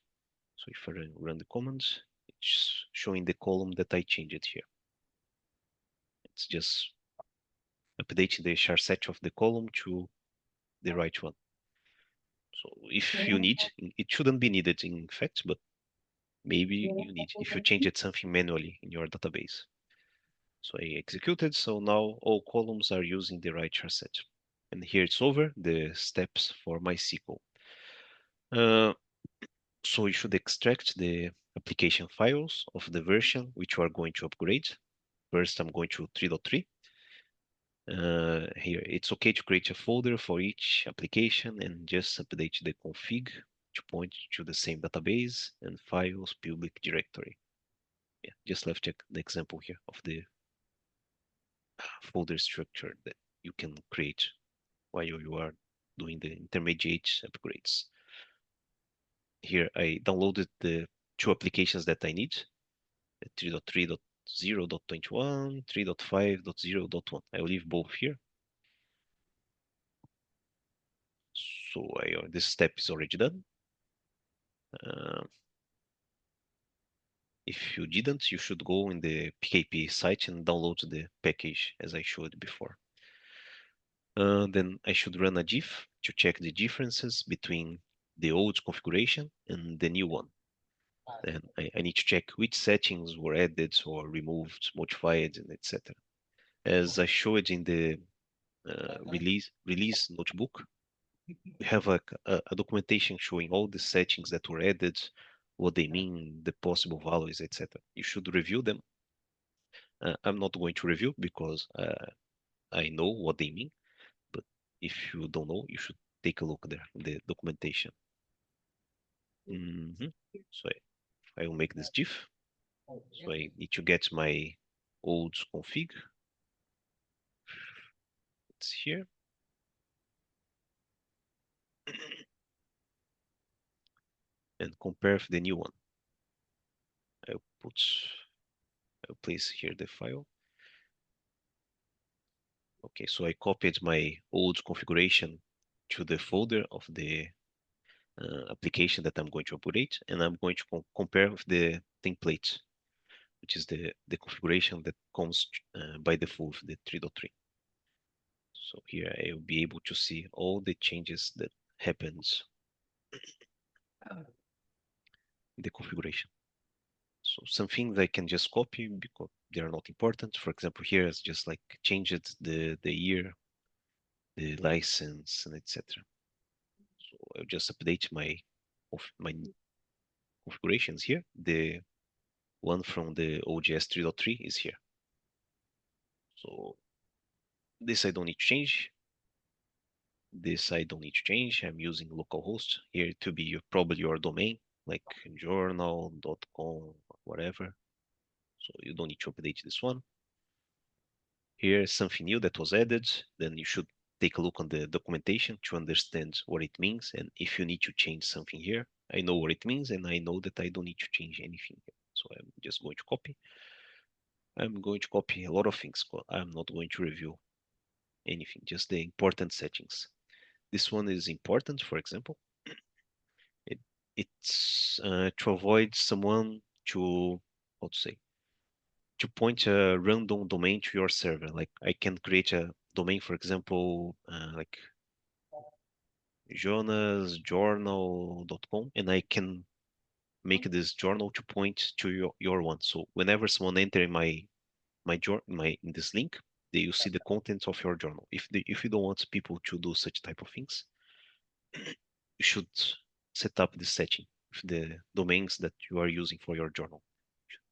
So if I run the command, it's showing the column that I changed here. It's just updating the char set of the column to the right one. So if you need, it shouldn't be needed in fact, but maybe you need if you changed something manually in your database. So I executed, so now all columns are using the right char set. And here it's over, the steps for MySQL. So you should extract the application files of the version which you are going to upgrade. First, I'm going to 3.3. Here, it's okay to create a folder for each application and just update the config to point to the same database and files public directory. Yeah, just left the example here of the folder structure that you can create while you are doing the intermediate upgrades. Here I downloaded the two applications that I need, 3.3.0.21, 3.5.0.1. I will leave both here. So this step is already done. If you didn't, you should go in the PKP site and download the package as I showed before. Then I should run a diff to check the differences between the old configuration and the new one. And I need to check which settings were added or removed, modified, and etc. As I showed in the release notebook, we have a documentation showing all the settings that were added, what they mean, the possible values, etc. You should review them. I'm not going to review because I know what they mean, but if you don't know, you should take a look there, the documentation. So I will make this diff. So I need to get my old config. It's here. And compare the new one. I'll place here the file. Okay, so I copied my old configuration to the folder of the application that I'm going to update, and I'm going to compare with the template, which is the configuration that comes by default, the 3.3. So here I will be able to see all the changes that happens in the configuration. So some things I can just copy because they are not important. For example, here it's just like changed the year, the license, and etc. So I'll just update my configurations here. The one from the OGS 3.3 is here. So this I don't need to change. This I don't need to change. I'm using localhost here to be probably your domain, like journal.com, whatever. So you don't need to update this one. Here's something new that was added. Then you should take a look on the documentation to understand what it means. And if you need to change something here, I know what it means and I know that I don't need to change anything here. So I'm just going to copy. I'm going to copy a lot of things. I'm not going to review anything, just the important settings. This one is important, for example. It's to avoid someone to, how to say, to point a random domain to your server. Like I can create a domain, for example, like jonasjournal.com, and I can make this journal to point to your one. So whenever someone enter in my in this link, they will see the contents of your journal. If you don't want people to do such type of things, you should set up this setting with the domains that you are using for your journal.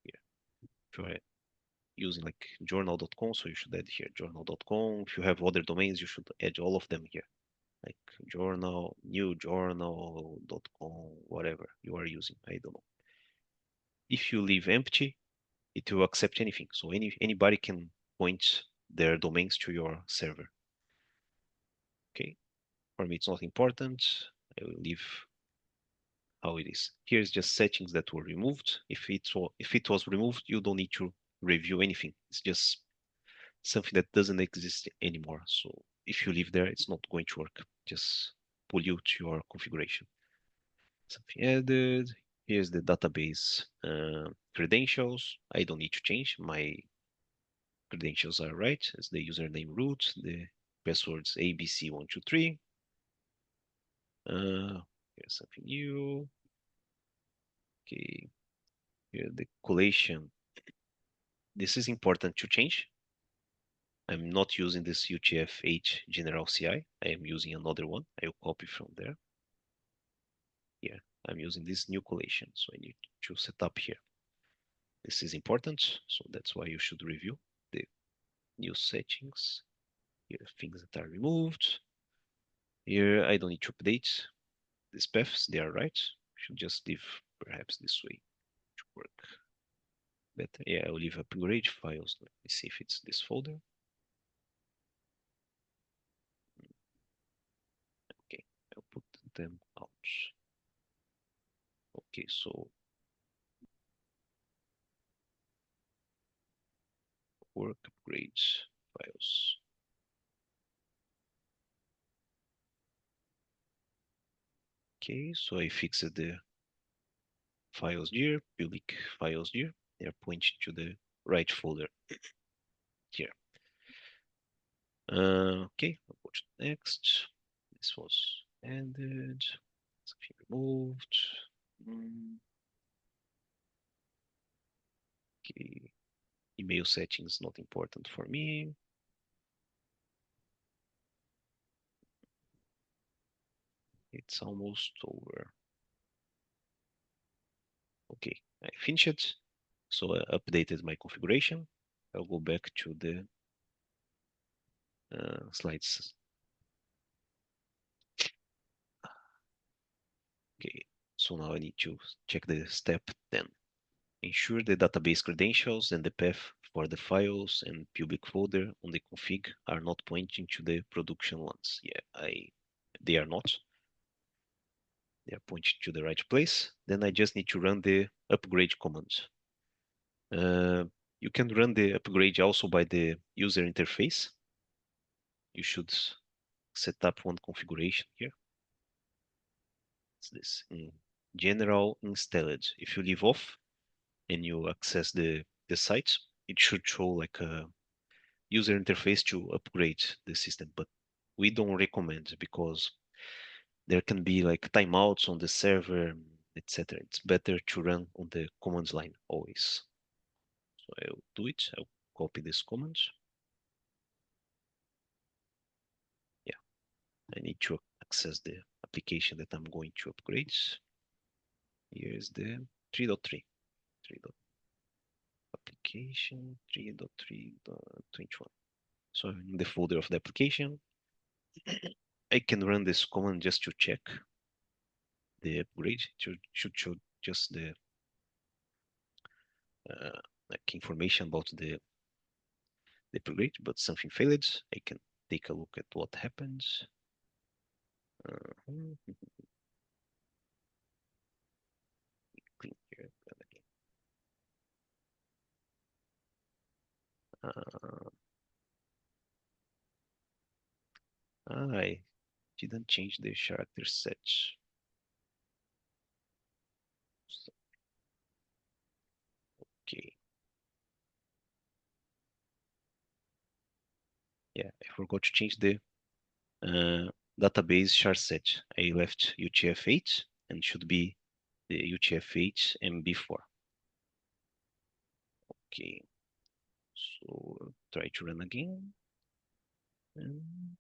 Yeah. If you are using like journal.com, so you should add here journal.com. If you have other domains, you should add all of them here, like journal, newjournal.com, whatever you are using. I don't know. If you leave empty, it will accept anything. So anybody can point their domains to your server. Okay. For me, it's not important. I will leave how it is. Here's just settings that were removed. If it was removed, you don't need to review anything. It's just something that doesn't exist anymore. So if you leave there, it's not going to work. Just pollute your configuration. Something added. Here's the database credentials. I don't need to change. My credentials are right. It's the username root, the passwords ABC123. Here's something new. Okay, here the collation. This is important to change. I'm not using this UTF-8 general CI. I am using another one. I will copy from there. Here, I'm using this new collation. So I need to set up here. This is important. So that's why you should review the new settings. Here, things that are removed. Here, I don't need to update these paths. They are right. Should just leave perhaps this way to work better. Yeah, I'll leave upgrade files. Let me see if it's this folder. Okay, I'll put them out. Okay, so work upgrades files. Okay, so I fixed files dir, public files dir. They are pointing to the right folder here. Okay, I'll go to next. This was ended. Something removed. Okay, email settings not important for me. It's almost over. Okay, I finished it. So I updated my configuration. I'll go back to the slides. Okay, so now I need to check the step 10. Ensure the database credentials and the path for the files and public folder on the config are not pointing to the production ones. Yeah, they are not. They are pointing to the right place. Then I just need to run the upgrade command. You can run the upgrade also by the user interface. You should set up one configuration here. It's this in general installed. If you leave off and you access the site, it should show like a user interface to upgrade the system, but we don't recommend because there can be like timeouts on the server, etc. It's better to run on the command line always. So I'll do it. I'll copy this command. Yeah, I need to access the application that I'm going to upgrade. Here's the 3.3. Application 3.3.21. So in the folder of the application, I can run this command just to check the upgrade. It should show just the like information about the upgrade, but something failed. I can take a look at what happens. Clean here. I didn't change the character set. Okay. Yeah, I forgot to change the database char set. I left UTF-8 and should be the UTF-8 MB4. Okay. So try to run again. And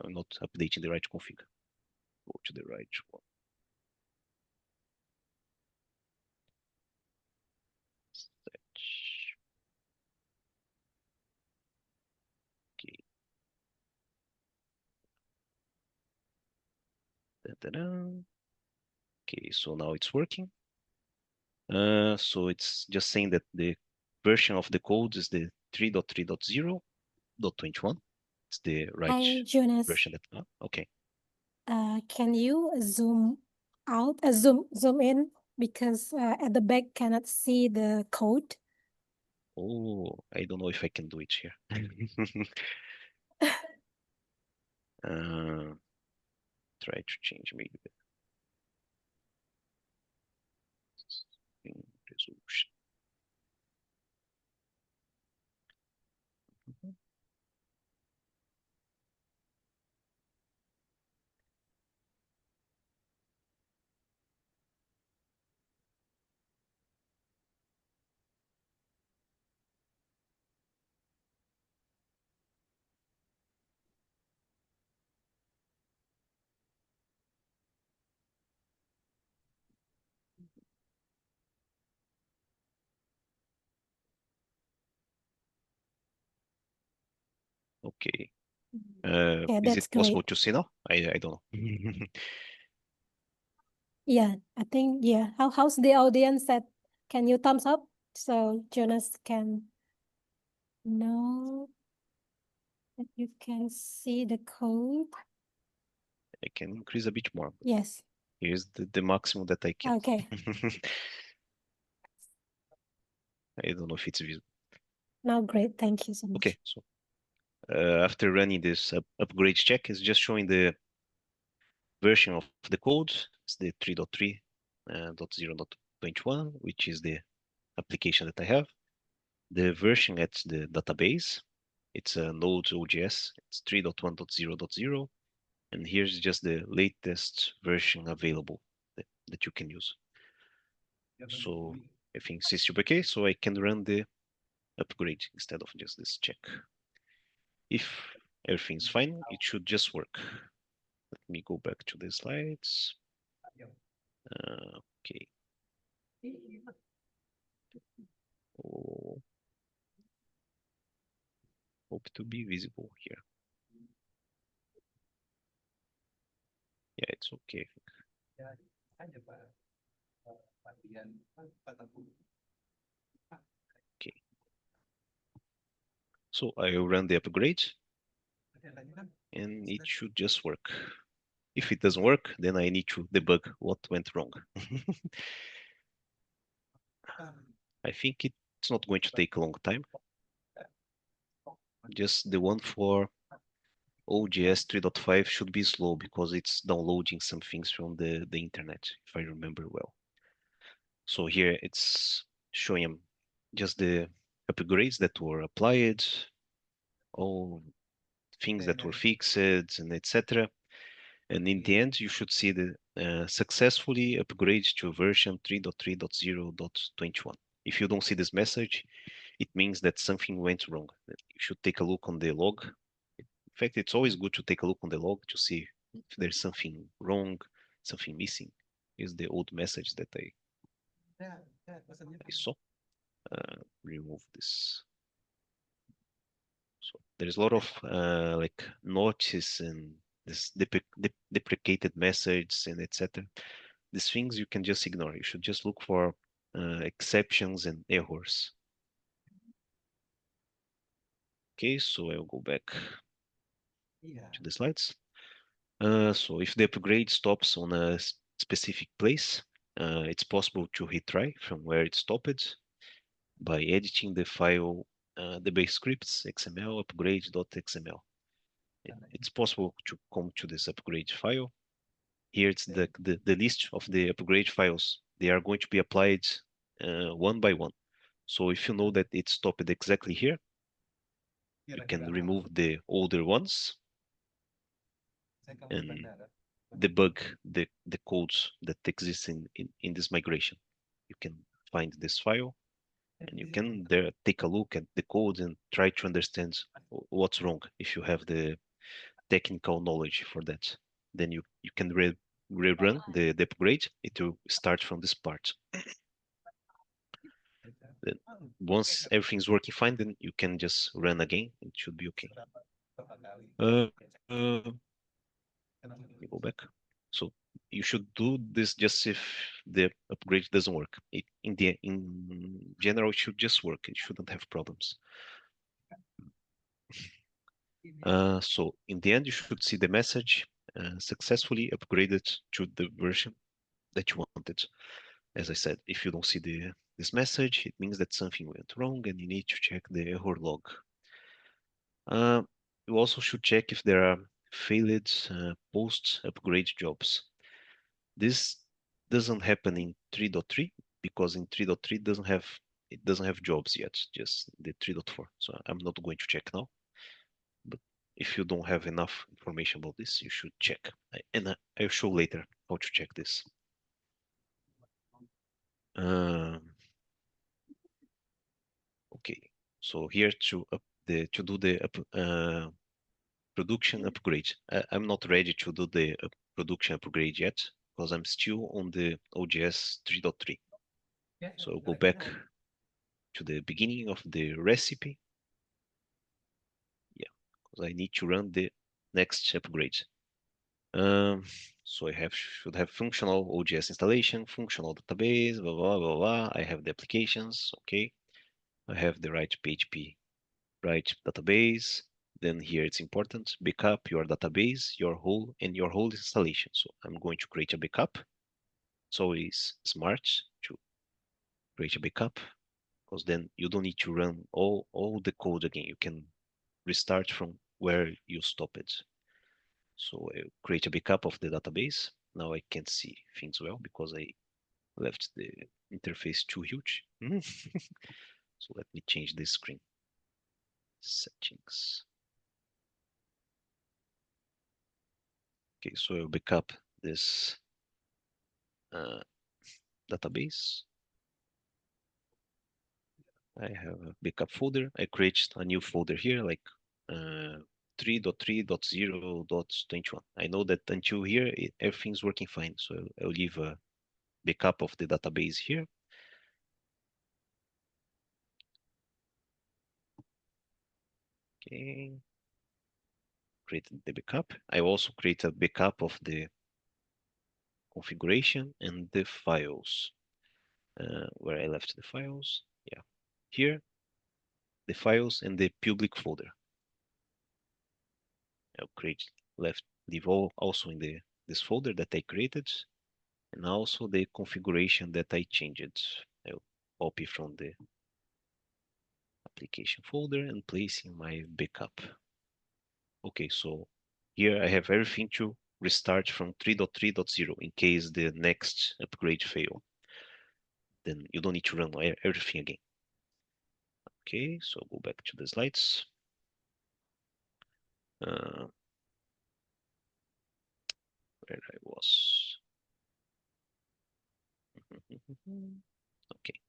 I'm not updating the right config. Go to the right one. Okay. Da-da-da. Okay, so now it's working. So it's just saying that the version of the code is the 3.3.0.21. It's the right
Hi, Jonas.
version that. Okay.
Can you zoom out, zoom in because at the back cannot see the code.
Oh, I don't know if I can do it here. Try to change maybe the resolution. Okay.
Yeah,
Is
that's
it possible
great.
to see now? I don't know.
Yeah, I think, yeah. How's the audience set? Can you thumbs up so Jonas can know that you can see the code?
I can increase a bit more.
Yes.
Here's the maximum that I can.
Okay.
I don't know if it's visible.
Now, great. Thank you so much.
Okay, so after running this upgrade check, it's just showing the version of the code. It's the 3.3 .0.21, which is the application that I have. The version at the database, it's a Node.js, it's 3.1.0.0, and here's just the latest version available that you can use. So everything seems to be okay, so I can run the upgrade instead of just this check. If everything's fine, it should just work. Let me go back to the slides. Okay. Oh, hope to be visible here. Yeah, it's okay. Okay. So I will run the upgrade and it should just work. If it doesn't work, then I need to debug what went wrong. I think it's not going to take a long time. Just the one for OJS 3.5 should be slow because it's downloading some things from the internet, if I remember well. So here it's showing just the upgrades that were applied, all things that were fixed, and etc. And in the end, you should see the successfully upgrade to version 3.3.0.21. If you don't see this message, it means that something went wrong. You should take a look on the log. In fact, it's always good to take a look on the log to see if there's something wrong, something missing. Is the old message that I saw. Remove this. So there's a lot of like notices and this deprecated messages and etc. These things you can just ignore. You should just look for exceptions and errors. Okay, so I'll go back to the slides. So if the upgrade stops on a specific place, it's possible to retry from where it stopped by editing the file, the base scripts, XML upgrade.xml. It's possible to come to this upgrade file. Here it's the list of the upgrade files. They are going to be applied one by one. So if you know that it stopped exactly here, you can remove the older ones and debug the codes that exist in this migration. You can find this file and you can there take a look at the code and try to understand what's wrong if you have the technical knowledge for that. Then you can rerun the upgrade. It will start from this part. Then once everything's working fine, then you can just run again. It should be okay. Let me go back. So you should do this just if the upgrade doesn't work. In general, it should just work. It shouldn't have problems. So in the end, you should see the message successfully upgraded to the version that you wanted. As I said, if you don't see this message, it means that something went wrong and you need to check the error log. You also should check if there are failed post-upgrade jobs. This doesn't happen in 3.3 because in 3.3 it doesn't have jobs yet, just the 3.4. So I'm not going to check now. But if you don't have enough information about this, you should check. And I'll show later how to check this. Okay, so here to do the production upgrade. I'm not ready to do the production upgrade yet because I'm still on the OJS 3.3. So I'll go back to the beginning of the recipe. Yeah, because I need to run the next upgrade. So I should have functional OJS installation, functional database, blah, blah, blah, blah. I have the applications, okay. I have the right PHP, right database. Then here it's important, backup your database, your whole installation. So I'm going to create a backup. It's always smart to create a backup because then you don't need to run all the code again. You can restart from where you stopped. So I create a backup of the database. Now I can see things well because I left the interface too huge. So let me change this screen. Settings. Okay, so I'll backup this database. I have a backup folder. I create a new folder here, like 3.3.0.21. I know that until here, everything's working fine. So I'll leave a backup of the database here. Okay. Created the backup. I also create a backup of the configuration and the files. Where I left the files. Yeah. Here, the files and the public folder. I'll leave all also in this folder that I created, and also the configuration that I changed. I'll copy from the application folder and place in my backup. Okay, so here I have everything to restart from 3.3.0 in case the next upgrade fail. Then you don't need to run everything again. Okay, so go back to the slides. Where I was. Okay.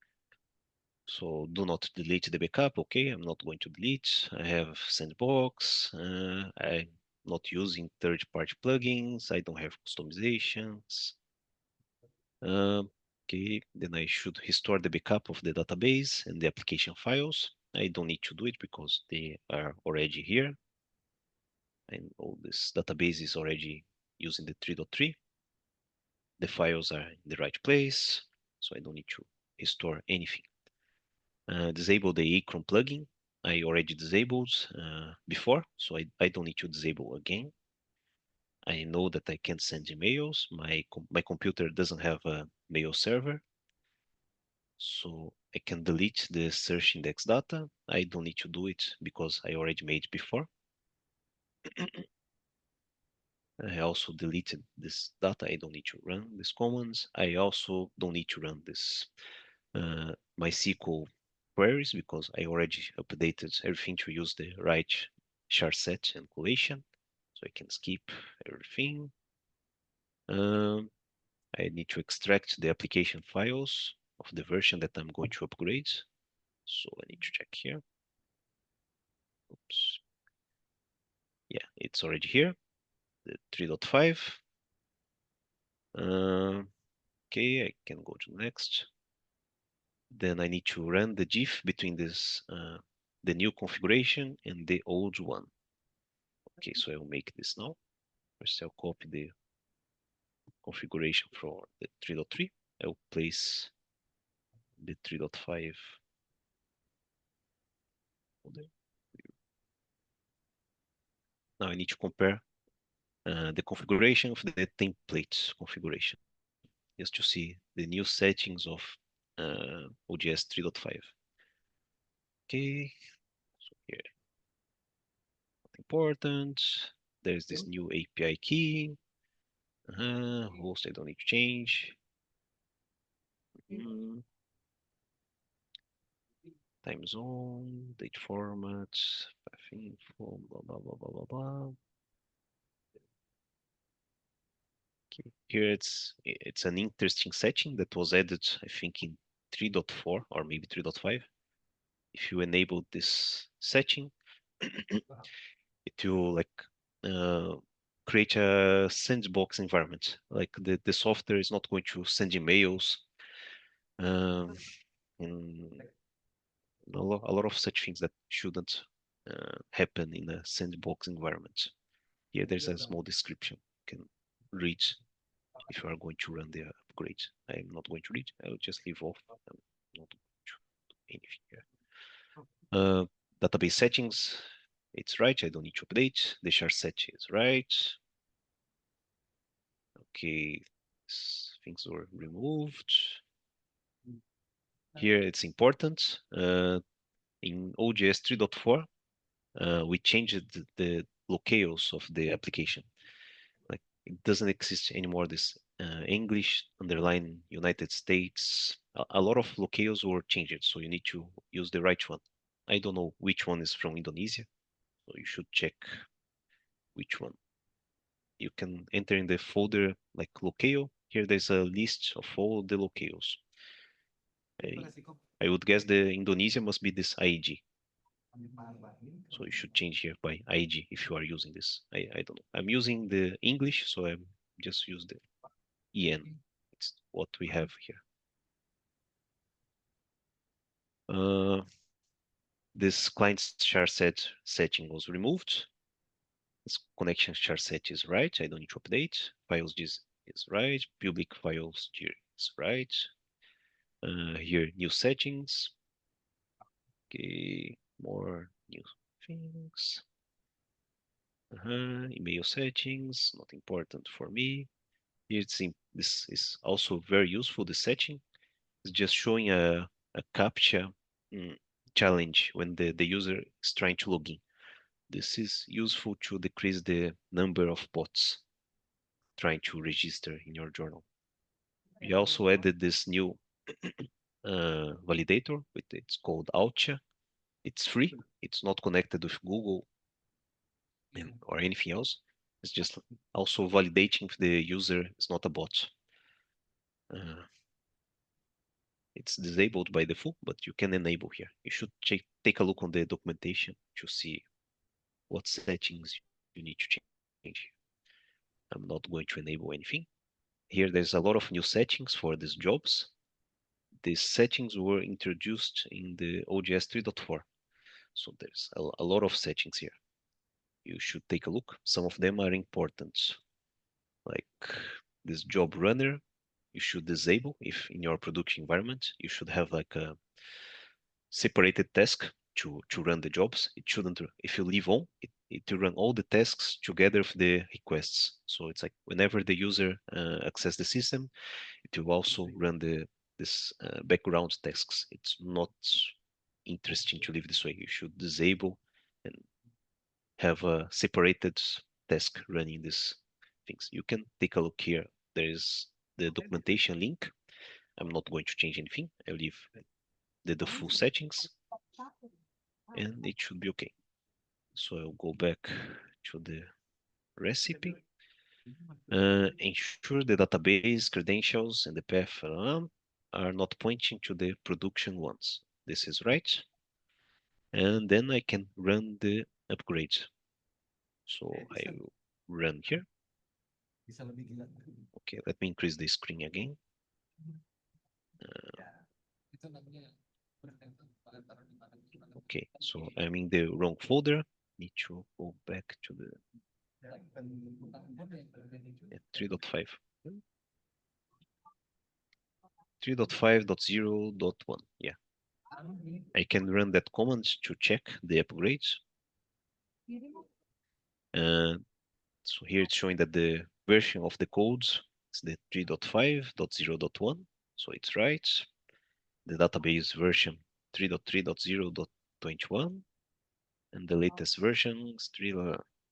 So do not delete the backup. Okay, I'm not going to delete. I have sandbox. I'm not using third-party plugins. I don't have customizations. Okay, then I should restore the backup of the database and the application files. I don't need to do it because they are already here. And all this database is already using the 3.3. The files are in the right place, so I don't need to restore anything. Disable the Acron plugin. I already disabled before, so I don't need to disable again. I know that I can send emails. My computer doesn't have a mail server, so I can delete the search index data. I don't need to do it because I already made before. I also deleted this data. I don't need to run these commands. I also don't need to run this MySQL queries because I already updated everything to use the right char set and collation. So I can skip everything. I need to extract the application files of the version that I'm going to upgrade. So I need to check here. Oops. Yeah, it's already here, the 3.5. Okay, I can go to next. Then I need to run the diff between this, the new configuration and the old one. Okay, so I'll make this now. First, I'll copy the configuration for the 3.3. I'll place the 3.5 folder. Now I need to compare the configuration of the template configuration, just to see the new settings of ODS 3.5. Okay, so here, not important. There's this new API key. Host I don't need to change. Time zone, date format, path info, blah, blah, blah, blah, blah, blah. Okay. Here it's an interesting setting that was added, I think, in 3.4 or maybe 3.5. If you enable this setting, it will like create a sandbox environment. Like the software is not going to send emails. And a lot of such things that shouldn't happen in a sandbox environment. Here there's a small description you can read if you are going to run the upgrade. I'm not going to read. I'll just leave off. I'm not going to do anything here. Database settings, it's right. I don't need to update. The char set is right. Okay, things were removed. Here it's important. In ODS 3.4, we changed the locales of the application. Like it doesn't exist anymore, this English, underline United States. A lot of locales were changed, so you need to use the right one. I don't know which one is from Indonesia, so you should check which one. You can enter in the folder like locale. Here there's a list of all the locales. I would guess the Indonesia must be this IG. So you should change here by IG if you are using this. I don't know. I'm using the English, so I'm just use the EN. It's what we have here. This client char set setting was removed. This connection char set is right. I don't need to update. Files this is right. Public files here is right. Here new settings. Okay, more new things. Email settings, not important for me. Here this is also very useful. The setting is just showing a CAPTCHA challenge when the user is trying to log in. This is useful to decrease the number of bots trying to register in your journal. We also added this new validator, it's called Altcha. It's free. It's not connected with Google or anything else. It's just also validating if the user is not a bot. It's disabled by default, but you can enable here. You should take a look on the documentation to see what settings you need to change. I'm not going to enable anything. Here there's a lot of new settings for these jobs. These settings were introduced in the OJS 3.4. So there's a lot of settings here. You should take a look. Some of them are important. Like this job runner, you should disable if in your production environment, you should have like a separated task to run the jobs. It shouldn't, if you leave on, it will run all the tasks together with the requests. So it's like whenever the user access the system, it will also run this background tasks. It's not interesting to leave this way. You should disable and have a separated task running these things. You can take a look here. There is the documentation link. I'm not going to change anything. I'll leave the full settings and it should be okay. So I'll go back to the recipe. Ensure the database credentials and the path are not pointing to the production ones. This is right. And then I can run the upgrade. So I will run here. Okay, let me increase the screen again. Okay, so I'm in the wrong folder. Need to go back to the 3.5. 3.5.0.1. Yeah. I can run that command to check the upgrades. So here it's showing that the version of the codes is the 3.5.0.1. So it's right. The database version 3.3.0.21. And the latest version is 3.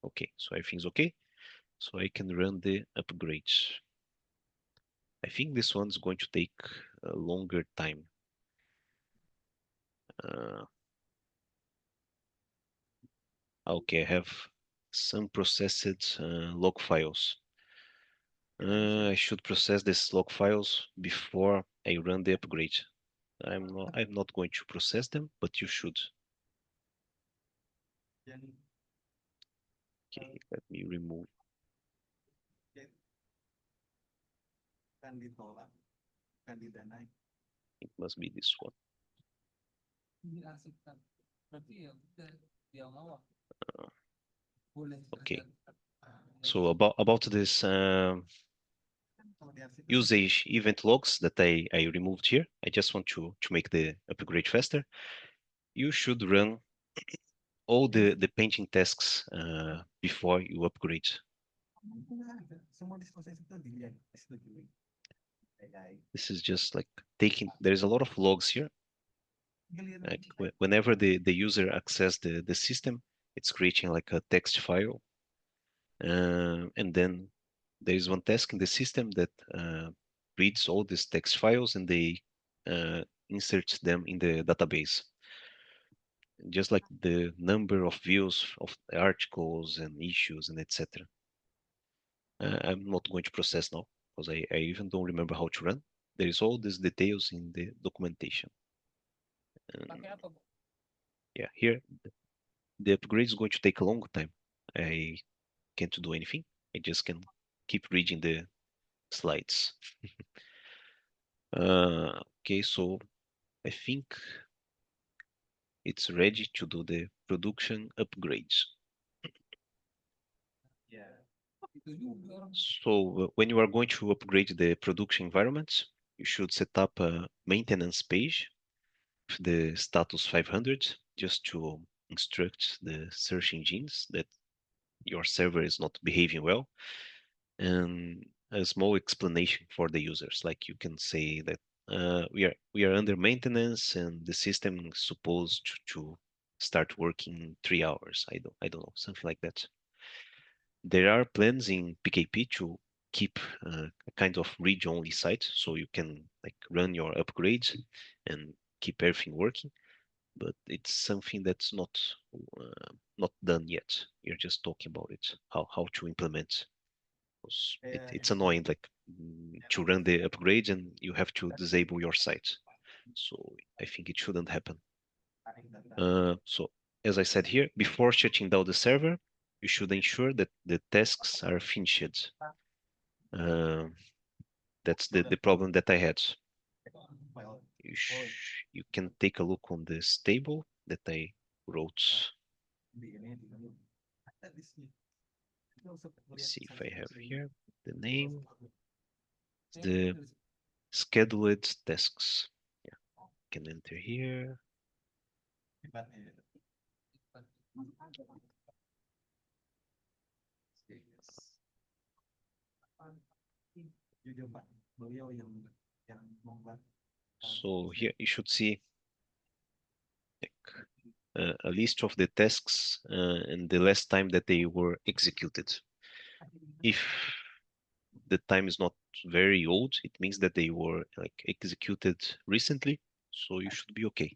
Okay, so everything's okay. So I can run the upgrades. I think this one's going to take a longer time. Okay, I have some processed log files. I should process these log files before I run the upgrade. I'm not going to process them, but you should. Okay, let me remove. It must be this one. Okay. So about this usage event logs that I removed here, I just want to make the upgrade faster. You should run all the painting tasks before you upgrade. This is just like taking, there's a lot of logs here. Like whenever the user access the system, it's creating like a text file. And then there is one task in the system that reads all these text files and they insert them in the database. Just like the number of views of articles and issues and etc. I'm not going to process now because I even don't remember how to run. There is all these details in the documentation. Yeah, here the upgrade is going to take a long time. I can't do anything. I just can keep reading the slides. Okay, so I think it's ready to do the production upgrades. So when you are going to upgrade the production environments, you should set up a maintenance page with the status 500 just to instruct the search engines that your server is not behaving well, and a small explanation for the users. Like you can say that we are under maintenance and the system is supposed to start working in 3 hours. I don't know, something like that. There are plans in PKP to keep a kind of read-only site, so you can like run your upgrades and keep everything working. But it's something that's not done yet. You're just talking about it, how to implement. It's annoying, like to run the upgrades and you have to disable your site. So I think it shouldn't happen. So as I said here, before shutting down the server, you should ensure that the tasks are finished. That's the problem that I had. You can take a look on this table that I wrote. Let's see if I have here the name, the scheduled tasks. Yeah, can enter here. So here you should see a list of the tasks and the last time that they were executed. If the time is not very old, it means that they were like executed recently, so you should be okay.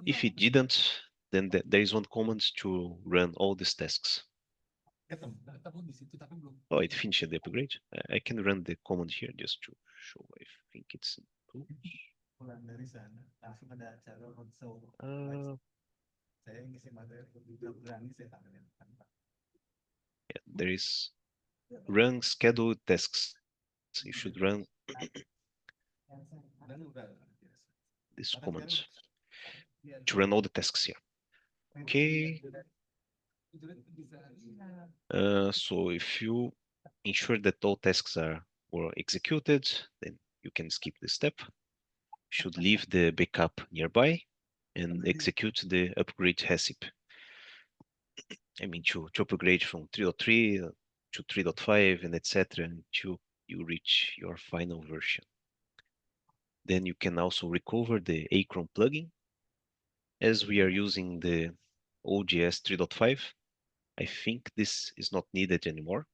If it didn't, then there is one command to run all these tasks. Oh, it finished the upgrade. I can run the command here just to show. I think it's improved. Yeah, there is run scheduled tasks. You should run this command to run all the tasks here. Okay. So if you ensure that all tasks were executed, then you can skip this step. You should leave the backup nearby and execute the upgrade HACCP. I mean, to upgrade from 3.3 to 3.5 and etc. until you reach your final version. Then you can also recover the Acron plugin. As we are using the OGS 3.5, I think this is not needed anymore.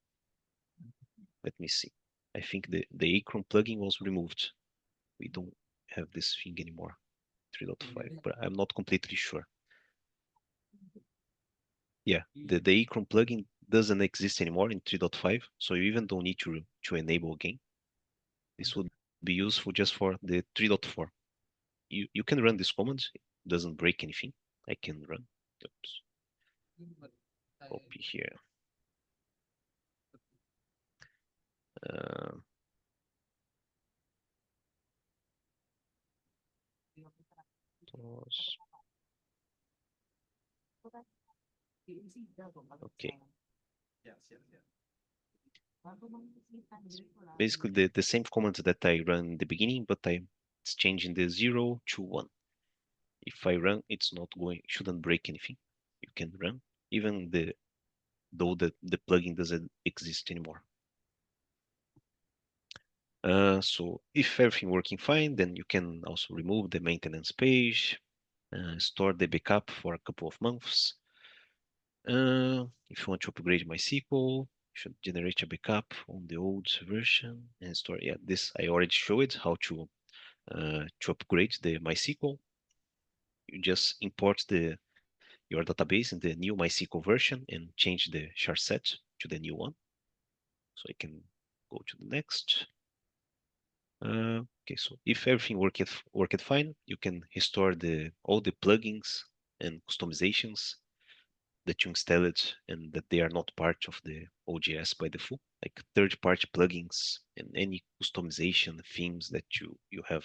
Let me see. I think the Acron plugin was removed. We don't have this thing anymore, 3.5, but I'm not completely sure. Yeah, the Acron plugin doesn't exist anymore in 3.5, so you even don't need to enable again. This would be useful just for the 3.4. You can run this command, it doesn't break anything. I can run. Oops. Copy here. Okay. Basically the same command that I ran in the beginning, but it's changing the 0 to 1. If I run, it's not going, shouldn't break anything. You can run, even though the plugin doesn't exist anymore. So if everything working fine, then you can also remove the maintenance page, store the backup for a couple of months. If you want to upgrade MySQL, should generate a backup on the old version and store. Yeah, this I already showed how to upgrade the MySQL. You just import your database in the new MySQL version and change the char set to the new one. So I can go to the next. Okay, so if everything worked fine, you can restore all the plugins and customizations that you installed and that they are not part of the OGS by default, like third-party plugins and any customization themes that you have.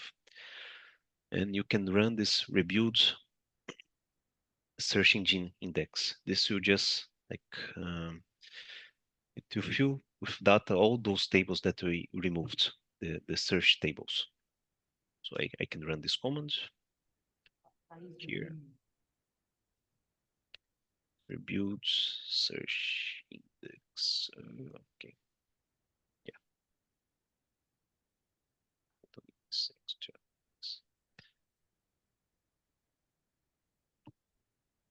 And you can run this rebuild search engine index. This will just it will fill with data all those tables that we removed, the search tables. So I can run this command here. Rebuild search index. Okay. Yeah.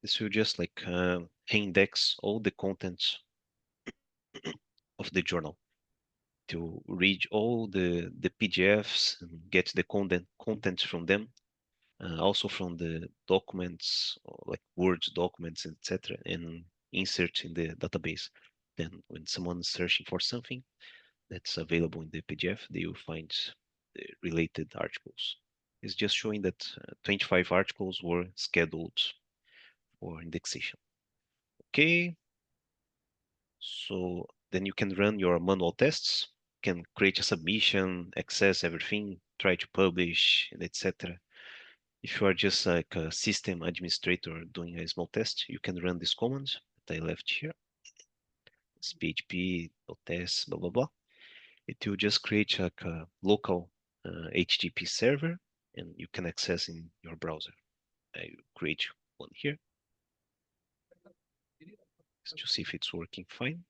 This will just index all the contents of the journal to read all the PDFs and get the content from them, also from the documents like Word documents, etc., and insert in the database. Then when someone's searching for something that's available in the PDF, they will find the related articles. It's just showing that 25 articles were scheduled for indexation. Okay, so then you can run your manual tests, can create a submission, access everything, try to publish, and etc. If you are just like a system administrator doing a small test, you can run this command that I left here. It's php test, blah, blah, blah. It will just create like a local HTTP server and you can access in your browser. I will create one here just to see if it's working fine.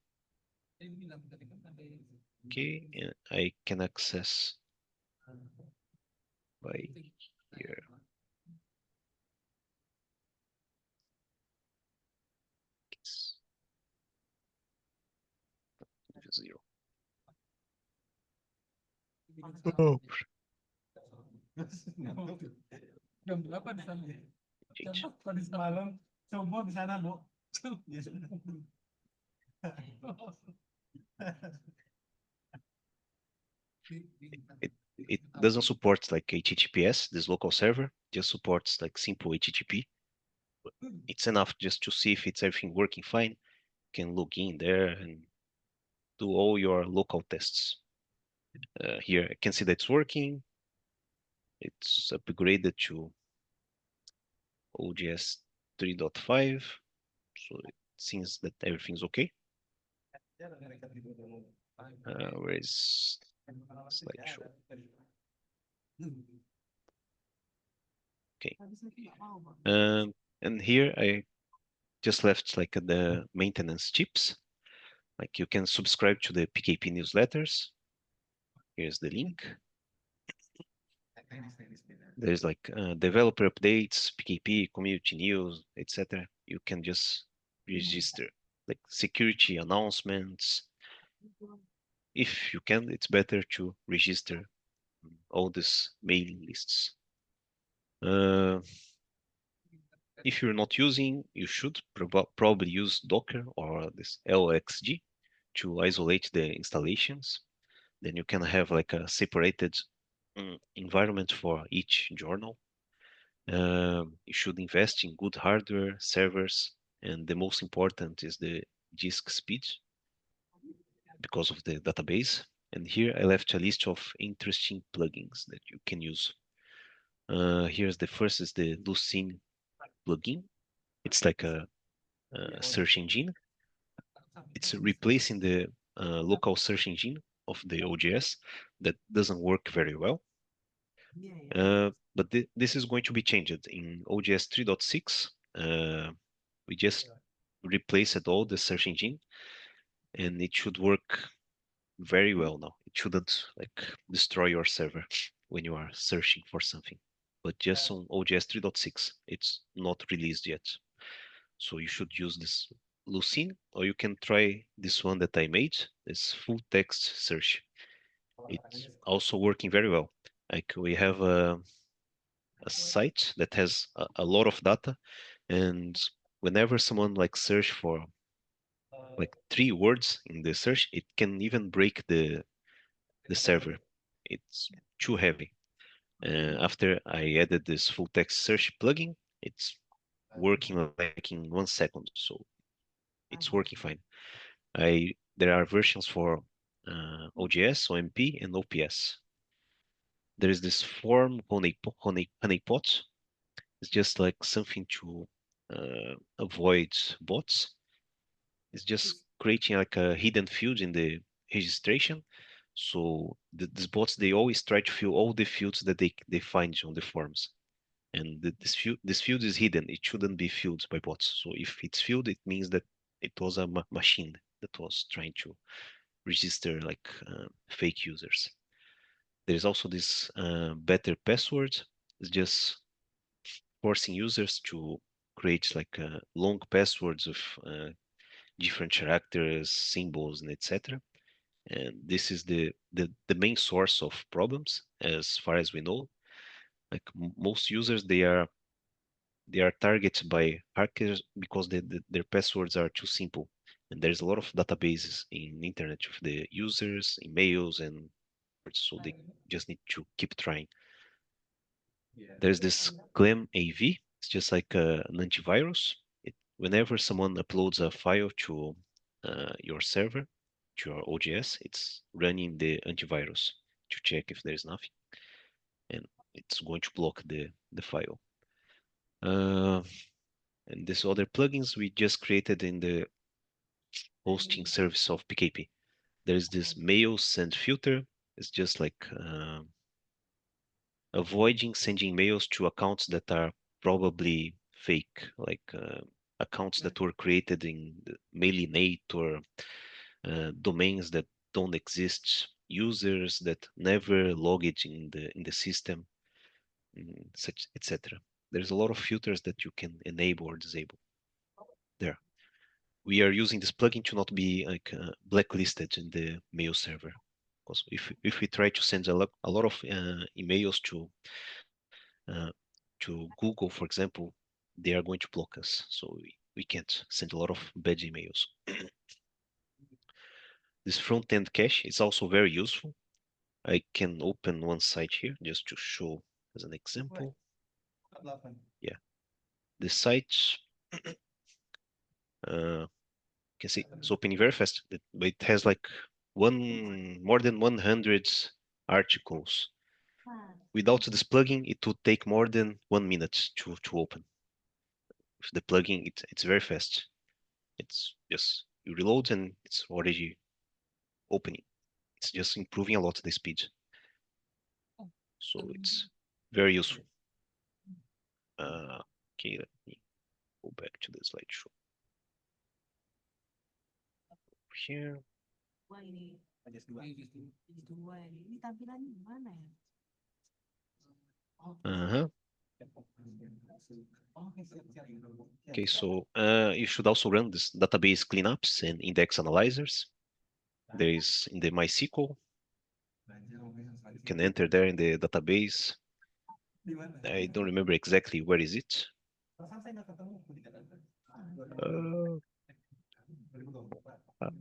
Okay, and I can access by here. It's 0. Oh.
Jam berapa di sana?
Gente.
Tadi semalam semua di sana, Bu.
It doesn't support like HTTPS, this local server, just supports like simple HTTP. It's enough just to see if it's everything working fine. You can log in there and do all your local tests. Here I can see that it's working. It's upgraded to OGS 3.5. So it seems that everything's okay. Where is slideshow? Okay. And here I just left like the maintenance tips. Like you can subscribe to the PKP newsletters. Here's the link. There's like developer updates, PKP, community news, etc. You can just register like security announcements. If you can, it's better to register all these mailing lists. If you're not using, you should probably use Docker or this LXG to isolate the installations. Then you can have like a separated environment for each journal. You should invest in good hardware, servers, and the most important is the disk speed because of the database. And here I left a list of interesting plugins that you can use. Here's the first is the Lucene plugin. It's like a search engine. It's replacing the local search engine of the OGS that doesn't work very well. But this is going to be changed in OGS 3.6. We just replaced all the search engine and it should work very well now. It shouldn't like destroy your server when you are searching for something. But just on OGS 3.6, it's not released yet. So you should use this Lucene, or you can try this one that I made, this full text search. It's also working very well. Like we have a site that has a lot of data, and whenever someone like search for like 3 words in the search, it can even break the server. It's too heavy. After I added this full text search plugin, it's working like in 1 second, so it's working fine. There are versions for OGS, OMP, and OPS. There is this form honeypot. It's just like something to avoid bots. It's just creating like a hidden field in the registration. So these bots, they always try to fill all the fields that they find on the forms. And this field is hidden. It shouldn't be filled by bots. So if it's filled, it means that it was a machine that was trying to register like fake users. There's also this better password. It's just forcing users to create like long passwords of different characters, symbols, and etc. And this is the main source of problems, as far as we know. Like most users, they are targeted by hackers because their passwords are too simple. And there's a lot of databases in internet of the users, emails, and so they just need to keep trying. There's this Clem AV. It's just like an antivirus. Whenever someone uploads a file to your server, to your OGS, it's running the antivirus to check if there's nothing, and it's going to block the file. And these other plugins we just created in the hosting service of PKP. There's this mail send filter. It's just like avoiding sending mails to accounts that are probably fake, like accounts that were created in the Mailinate or domains that don't exist, users that never log it in the system, such etc. There's a lot of filters that you can enable or disable there. We are using this plugin to not be like blacklisted in the mail server. Because if we try to send a lot of emails uh, to Google, for example, they are going to block us. So we can't send a lot of bad emails. This front-end cache is also very useful. I can open one site here just to show as an example. Yeah, the site, you can see it's opening very fast, but it has like more than 100 articles. Without this plugin, it would take more than 1 minute to open. With the plugin, it's very fast. It's just you reload and it's already opening. It's just improving a lot the speed. So it's very useful. Okay, let me go back to the slideshow. Here. Uh-huh. Okay, so you should also run this database cleanups and index analyzers. There is in the MySQL. You can enter there in the database. I don't remember exactly where is it.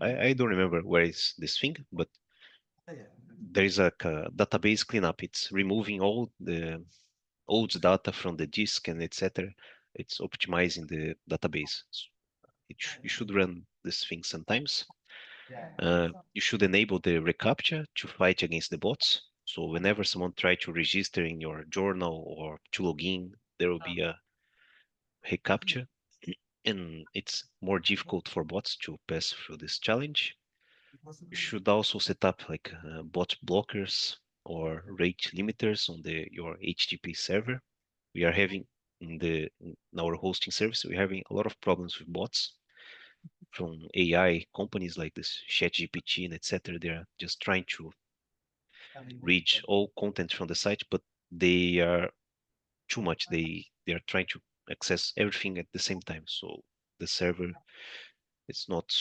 I don't remember where is this thing, but there is a database cleanup. It's removing all the old data from the disk and etc. It's optimizing the database. So you should run this thing sometimes. You should enable the reCAPTCHA to fight against the bots. So whenever someone tries to register in your journal or to log in, there will be a reCAPTCHA, and it's more difficult for bots to pass through this challenge. You should also set up like bot blockers or rate limiters on your HTTP server. We are having in our hosting service, we're having a lot of problems with bots from AI companies like this ChatGPT and etc. They're just trying to read all content from the site, but they are too much. They are trying to access everything at the same time. So the server it's not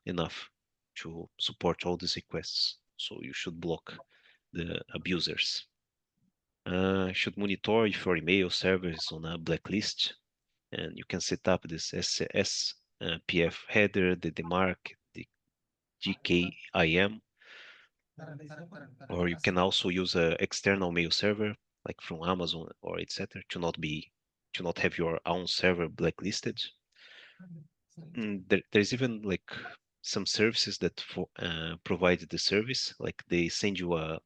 enough to support all these requests. So you should block the abusers. Should monitor if your email server is on a blacklist, and you can set up this SPF header, the DMARC, the GKIM, or you can also use an external mail server like from Amazon or etc. to not have your own server blacklisted. There's even like some services that provide the service, like they send you a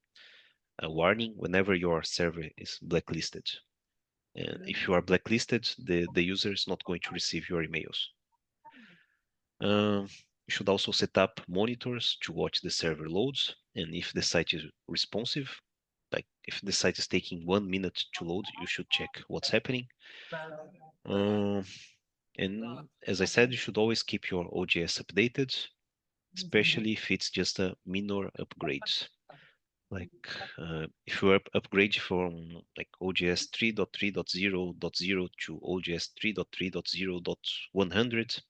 warning whenever your server is blacklisted. And if you are blacklisted, the user is not going to receive your emails. You should also set up monitors to watch the server loads, and if the site is responsive, like if the site is taking 1 minute to load, you should check what's happening. And as I said, you should always keep your OGS updated, especially if it's just a minor upgrade. Like if you upgrade from like OGS 3.3.0.0 to OGS 3.3.0.100,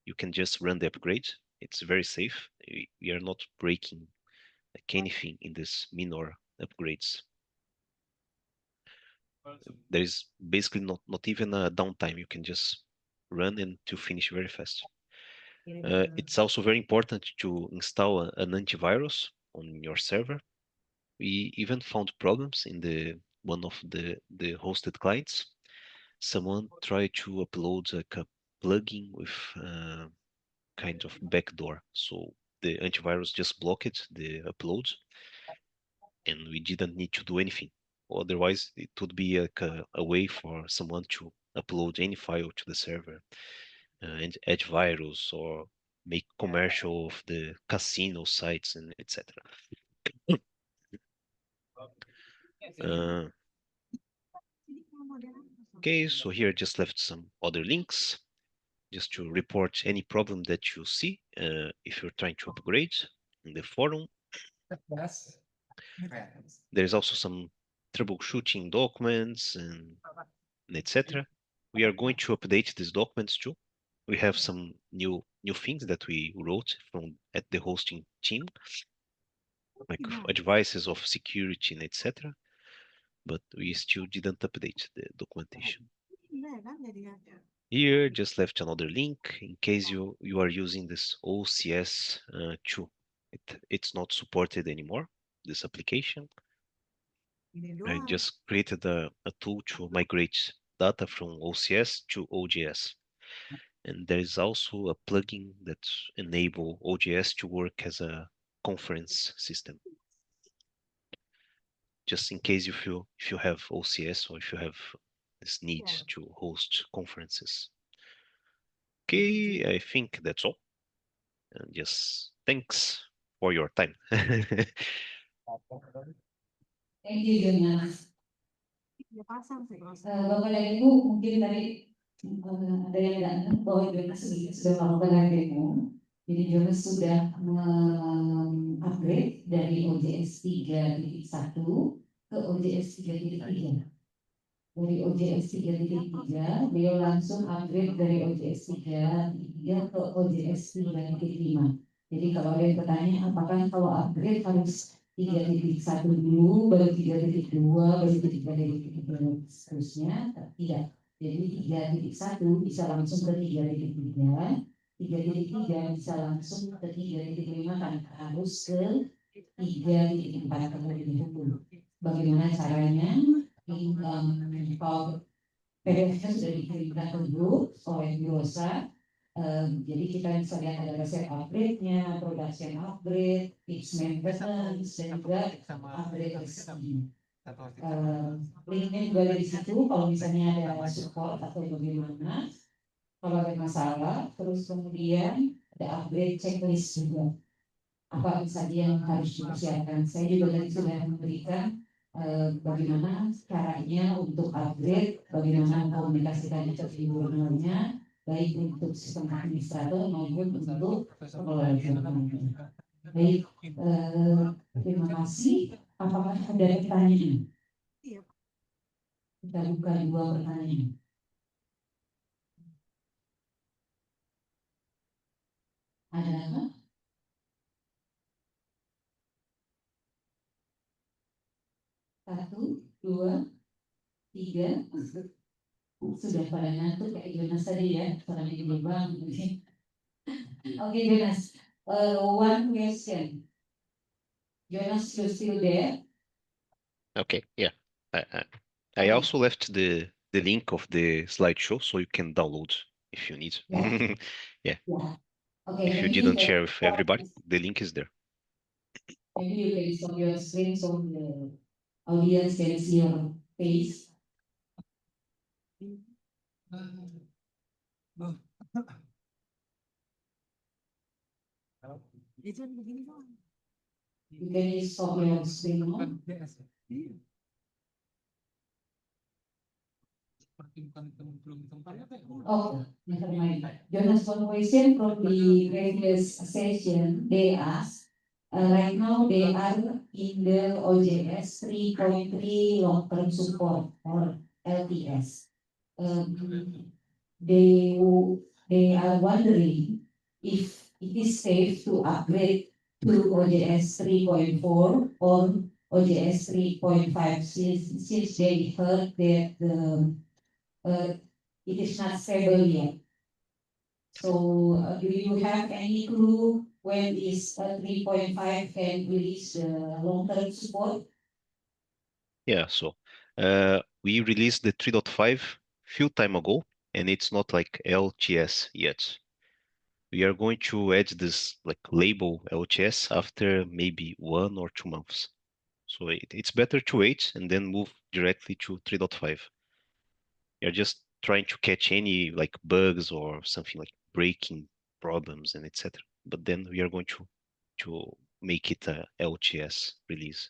you can just run the upgrade. It's very safe. We are not breaking like anything in these minor upgrades. There is basically not even a downtime. You can just run and to finish very fast. It's also very important to install an antivirus on your server. We even found problems in one of the hosted clients. Someone tried to upload like a plugin with kind of backdoor. So the antivirus just blocked the upload, and we didn't need to do anything. Otherwise, it would be like a way for someone to upload any file to the server and add virus or make commercial of the casino sites and etc. Okay, so here I just left some other links just to report any problem that you see if you're trying to upgrade in the forum. There's also some troubleshooting documents and etc. We are going to update these documents too. We have some new things that we wrote from at the hosting team, like advices of security and etc. But we still didn't update the documentation. Here, just left another link in case you are using this OCS 2. It's not supported anymore, this application. I just created a tool to migrate data from OCS to OGS. And there is also a plugin that enable OGS to work as a conference system. Just in case if you have OCS or if you have this need to host conferences. Okay, I think that's all. And just thanks for your time.
Thank you, Jonas. Bapak dan Ibu, mungkin tadi ada yang datang bahwa Jonas sudah melakukan demo. Jadi Jonas sudah upgrade dari OJS 3.1 ke OJS 3.3. Dari OJS 3.3, beliau langsung upgrade dari OJS 3.3 ke OJS 3.5. Jadi kalau ada yang bertanya, apakah kalau upgrade harus 3.1 dulu, baru 3.2, baru 3.3 seterusnya? Tidak. Jadi 3.1 bisa langsung ke 3.3, 3.3 bisa langsung ke 3.5 kan harus ke 3.4 terlebih dahulu. Bagaimana caranya? Kalau PDF-nya sudah dikirimkan ke grup oleh Grosa, jadi kita bisa lihat ada resep upgrade-nya, production upgrade, tips maintenance, dan juga upgrade resepnya. Linknya juga ada di situ, kalau misalnya ada support atau bagaimana, kalau ada masalah, terus kemudian ada upgrade checklist juga. Apa saja yang harus dipersiapkan. Saya juga tadi sudah memberikan bagaimana caranya untuk upgrade, bagaimana komunikasikan ke gubernurnya, baik untuk sistem administrator maupun untuk pengelola jurnalnya. Baik, terima kasih. Apakah ada pertanyaan? Kita buka 2 pertanyaan. Ada apa? Satu, dua, tiga. Sudah pada ngantuk kayak Jonas tadi ya, karena di lubang. Oke Jonas, one question. Jonas, you still there?
Okay, yeah. I
Okay.
also left the link of the slideshow so you can download if you need.
Yeah.
Yeah.
Yeah. Okay.
If you
Maybe
didn't share with everybody, the link is there.
maybe you can stop your screen so the audience can see your face. You can stop your screen now. Oh, never mind. Jonas, one question from the previous session, they asked, right now they are in the OJS 3.3 long-term support or LTS. They they are wondering if it is safe to upgrade to OJS 3.4 or OJS 3.5 since they heard that it is not stable yet. So do you have any clue when is 3.5 can release the long-term support?
Yeah, so we released the 3.5 few time ago, and it's not like LTS yet. We are going to add this like label LTS after maybe 1 or 2 months. So it's better to wait and then move directly to 3.5. You're just trying to catch any like bugs or something like breaking problems and etc. But then we are going to make it a LTS release.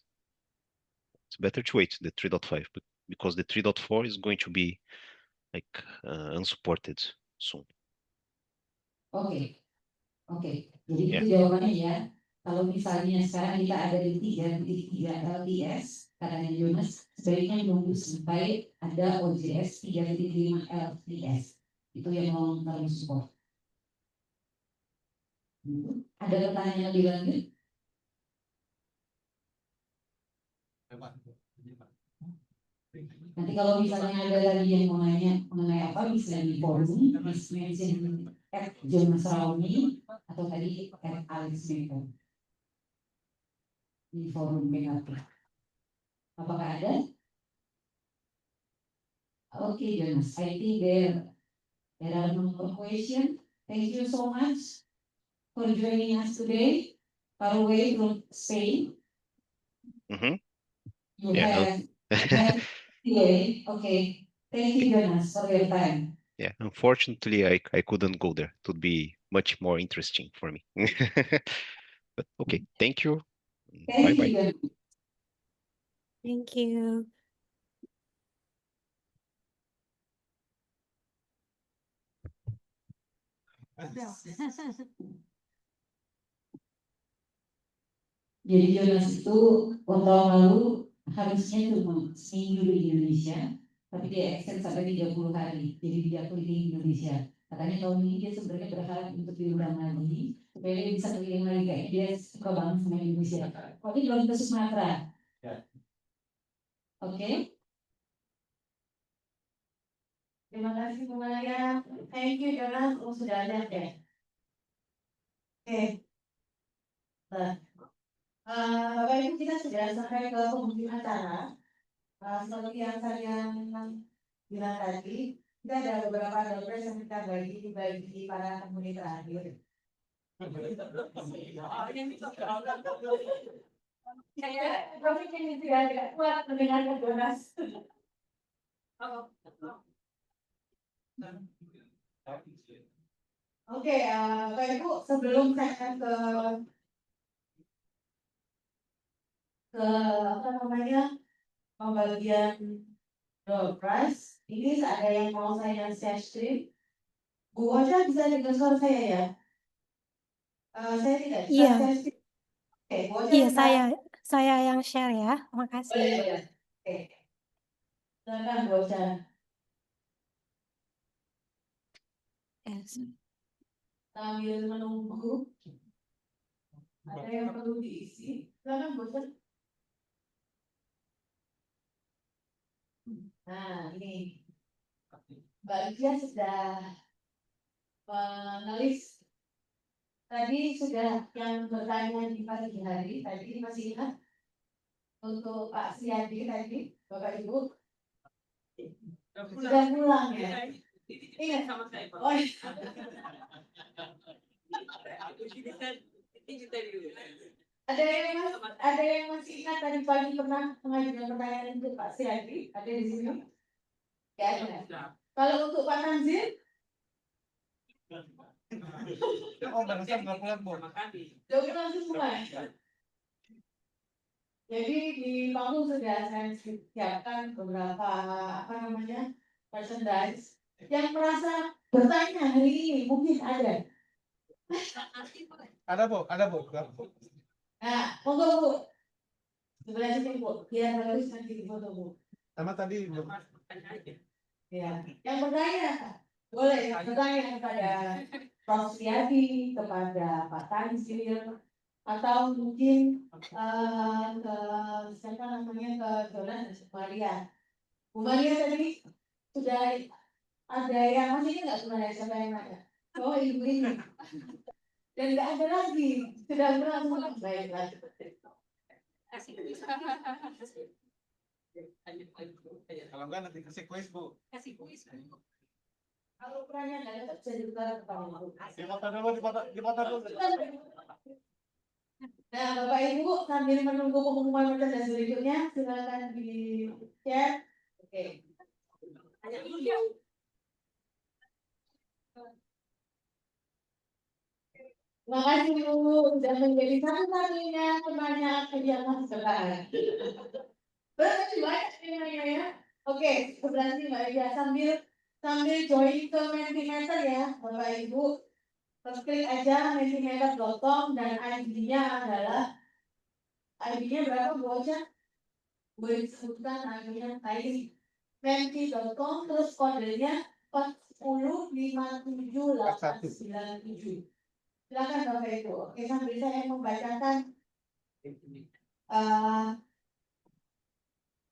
It's better to wait the 3.5 because the 3.4 is going to be like unsupported soon.
Oke, oke. Jadi
Yeah.
itu jawabannya ya. Kalau misalnya sekarang kita ada di 3.3 LTS, katanya Jonas, sebaiknya menunggu sampai ada OJS 3.5 LTS. Itu yang long term support. Ada pertanyaan lebih lanjut? Nanti kalau misalnya ada lagi yang mau nanya mengenai apa, bisa di forum, bisa mention @Jonas Rauni atau tadi @Alex Medan di forum PKP. Apakah ada? Okay, Jonas, I think there are no more questions. Thank you so much for joining us today, far away from Spain.
Mm-hmm.
You
Yeah.
have delay. Okay. Thank you, Jonas, for your time.
Yeah, unfortunately, I couldn't go there. It would be much more interesting for me. But okay, thank you.
Thank
Bye-bye.
you, Jonas.
Thank you.
Jadi Jonas itu tahun lalu harusnya cuma seminggu di Indonesia, tapi dia extend sampai 30 hari. Jadi dia keliling Indonesia. Katanya tahun ini dia sebenarnya berharap untuk diundang lagi, supaya dia bisa keliling lagi. Kayaknya dia suka banget sama Indonesia. Tapi belum ke Sumatera. Oke. Terima kasih semuanya. Thank you Jonas, sudah ada ya. Oke. Nah, Bapak Ibu kita sudah sampai ke penghujung acara. Seperti yang saya bilang tadi, kita ada beberapa dompet yang kita bagi para penghuni terakhir. Saya Profit ini tidak kuat mendengarkan Jonas. Oke, Bapak Ibu, sebelum saya ke apa namanya pembagian door prize, ini ada yang mau saya share screen. Bu Ocha bisa dengar suara saya ya? Saya tidak bisa
Iya.
share screen. Oke, Bu Ocha
Iya,
bisa.
saya yang share ya. Makasih.
Boleh. Oke. Silakan Bu Ocha.
Yes.
sambil menunggu. Ada yang perlu diisi? Silakan bosan. Nah, ini Mbak Lydia sudah menulis. Tadi sudah yang bertanya di pagi hari, tadi masih ingat untuk Pak Sriadi tadi, Bapak Ibu sudah pulang ya? Ingat sama saya. Oh, ada yang masih ingat tadi pagi pernah mengajukan pertanyaan untuk Pak Sriadi? Ada di sini? Ya ada. Kalau untuk Pak Tanzil?
Oh, barusan nggak pulang, Bu.
Jauh langsung semua. Jadi di panggung sudah saya siapkan beberapa merchandise yang merasa bertanya hari ini mungkin ada.
Ada, Bu. Ada, Bu.
Nah, monggo Bu. Sebelah sini Bu, biar harus nanti foto Bu.
Sama tadi, Bu.
Ya, yang bertanya boleh bertanya kepada Prof. Sriadi, kepada Pak Tanzil, atau mungkin ke siapa namanya ke Jonas Maria. Bu Maria tadi sudah ada yang masih nggak sebenarnya siapa yang nanya? Oh ibu ini. Dan nggak ada lagi, sudah berlangsung baiklah.
Kalau enggak nanti kasih kuis, Bu.
Kalau pertanyaan nggak dapat bisa ditukar kepada ibu.
Dipotong dulu.
Nah, Bapak Ibu sambil menunggu pengumuman merchandise berikutnya, silakan di share. Oke. Terima kasih Bu, sudah menjadi satu-satunya penanya yang masih bertahan. Berarti banyak penanya ya. Oke, sebelah sini Mbak Ida sambil join ke Mentimeter ya, Bapak Ibu. Terus klik aja mentimeter.com dan ID-nya adalah ID-nya berapa Bu Ocha? Boleh disebutkan ID-nya menti.com terus kodenya 4057897. Silakan Bapak Ibu. Oke, sambil saya membacakan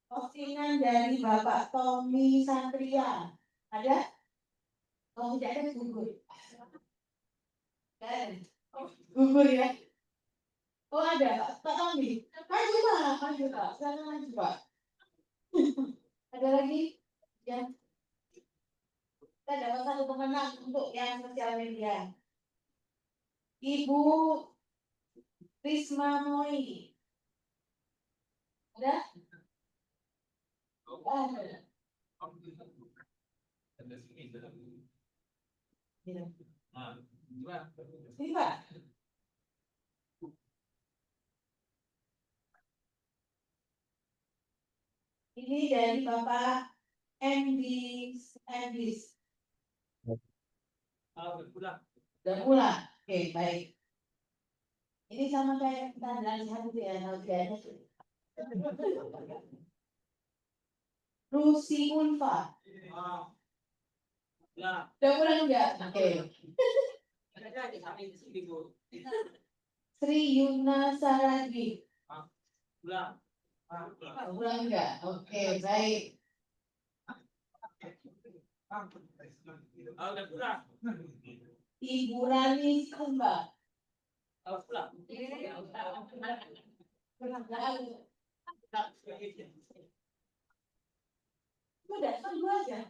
postingan dari Bapak Tommy Satria. Ada? Kalau tidak ada gugur. Dan gugur ya. Oh ada, Pak Tommy. Maju Pak, maju Pak. Silakan maju Pak. Ada lagi? Ya. Kita dapat satu pemenang untuk yang sosial media. Ibu Risma Moi. Ada? Ada. Ini Pak. Ini dari Bapak Endis. Udah pulang. Oke, baik. Ini sama kayak kita dari satu ya, harganya. Rusi Unfa. Udah pulang enggak? Oke. Sri Yuna Saragi. Pulang enggak? Oke, baik. Ibu Rani Kumba. Sudah, tunggu aja.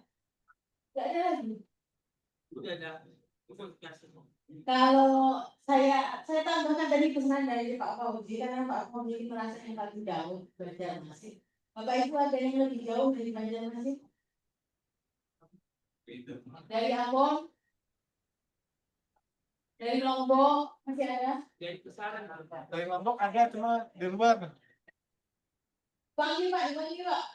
Tidak ada lagi. Kalau saya tambahkan tadi pesanan dari Pak Fauzi, karena Pak Fauzi merasa yang paling jauh Banjarmasin. Bapak Ibu ada yang lebih jauh dari Banjarmasin? Dari Ambon? Dari Lombok masih ada?
Dari Lombok ada cuma di luar.
Panggil Pak, dipanggil Pak.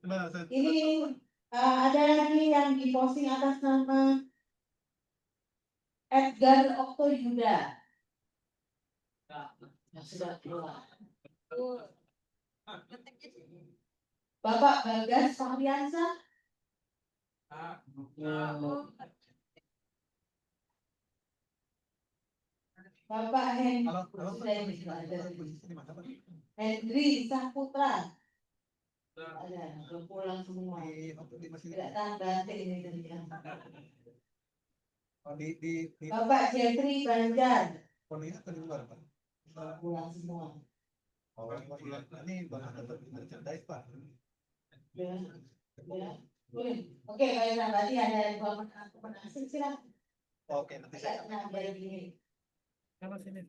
Nah,
Ini ada lagi yang diposting atas nama Edgar Oktoyuda. Sudah keluar. Bapak Bagas Fahriansa. Bapak
Halo, halo.
Hendri Saputra. Ada, belum pulang semua. Tidak tahan banting ini tadinya. Bapak Jeffrey Banjar.
Kondisi di luar, Pak.
Pulang semua.
Ini cerdas, Pak.
Ya, ya. Oke, baiklah, berarti ada dua pertanyaan. Silakan.
Oke, nanti saya.
Nah, dari ini.
Kalau sini.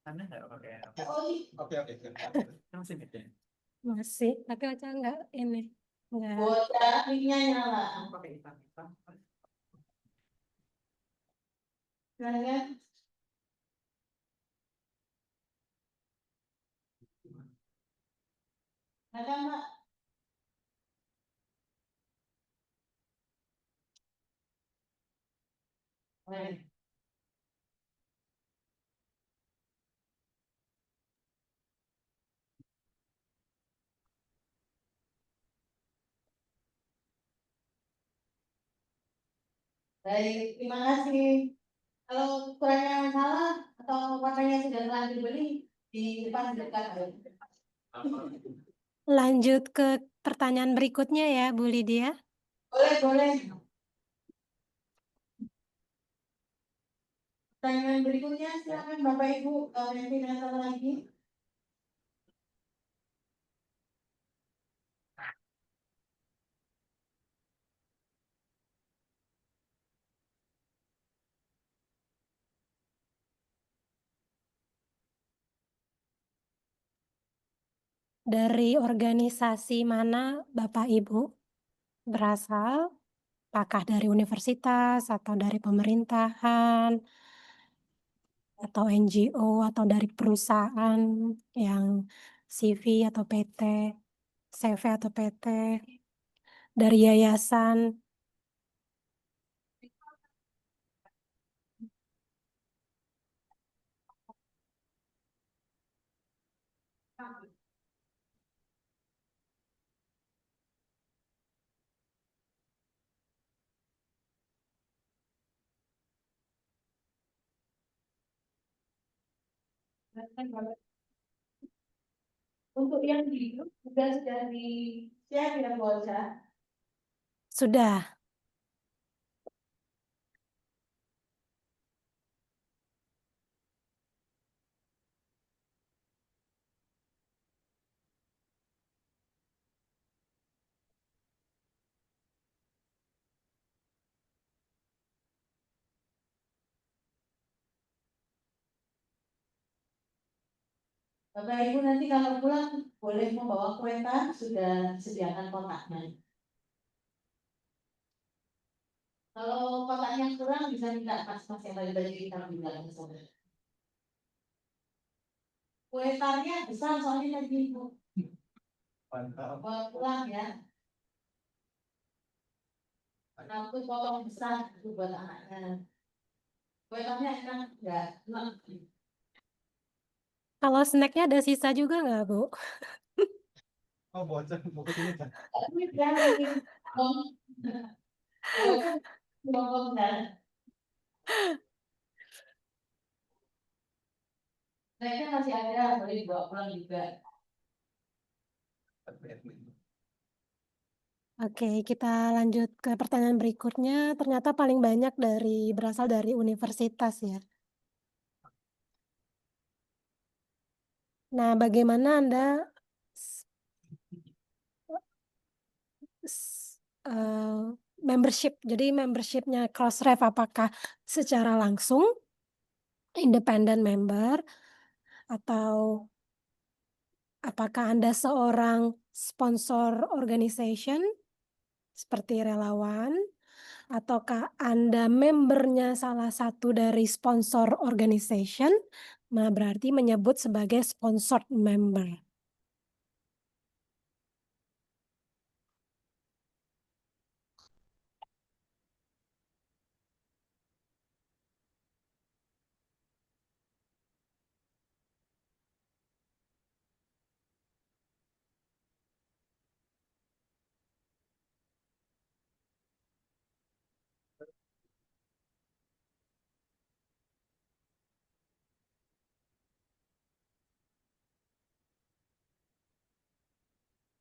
Sana nggak pakai.
Oh,
Oke. Kamu sini deh.
Masih, tapi Ocha enggak ini. Enggak.
bocah mic-nya nyala.
Kamu pakai hitam.
Silakan. Ada Mbak? Baik. Baik, terima kasih. Kalau kurangnya salah atau warnanya sudah terlanjur beli di depan dekat.
Lanjut ke pertanyaan berikutnya ya, Bu Lydia.
Boleh. Pertanyaan berikutnya silakan Bapak Ibu yang tidak salah lagi.
Dari organisasi mana Bapak Ibu berasal? Apakah dari universitas atau dari pemerintahan atau NGO atau dari perusahaan yang CV atau PT, CV atau PT, dari yayasan?
Untuk yang di grup sudah di share ya bocah.
Sudah.
Bapak Ibu nanti kalau pulang boleh membawa kereta, sudah disediakan kotaknya. Kalau kotaknya kurang bisa minta mas-mas yang tadi kita bilang ke sana. Kuetarnya besar soalnya tadi Ibu. Bawa pulang ya. Aku potong besar itu buat anaknya. Kuetarnya enak enggak?
Kalau snacknya ada sisa juga nggak, Bu?
Oh, bocor, mau ke sini kan?
Ini bikin bom. Bom dan snacknya masih ada, boleh dibawa pulang juga.
Oke, kita lanjut ke pertanyaan berikutnya. Ternyata paling banyak berasal dari universitas ya. Nah, bagaimana Anda membership? Jadi membershipnya Crossref apakah secara langsung independent member atau apakah Anda seorang sponsor organization seperti relawan? Ataukah Anda membernya salah satu dari sponsor organization? Nah, berarti menyebut sebagai sponsored member.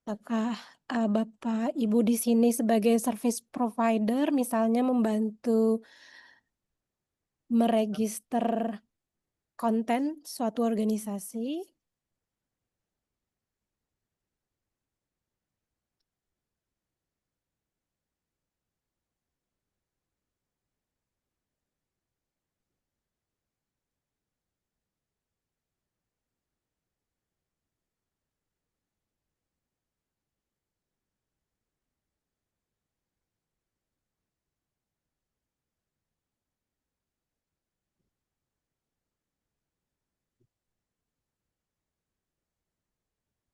Apakah Bapak Ibu di sini sebagai service provider misalnya membantu meregister konten suatu organisasi?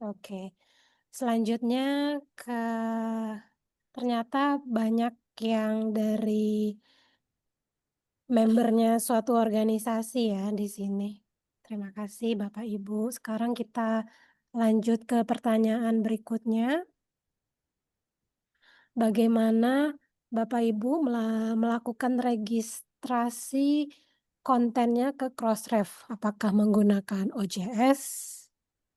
Oke. Selanjutnya ternyata banyak yang dari membernya suatu organisasi ya di sini. Terima kasih Bapak Ibu. Sekarang kita lanjut ke pertanyaan berikutnya. Bagaimana Bapak Ibu melakukan registrasi kontennya ke Crossref? Apakah menggunakan OJS,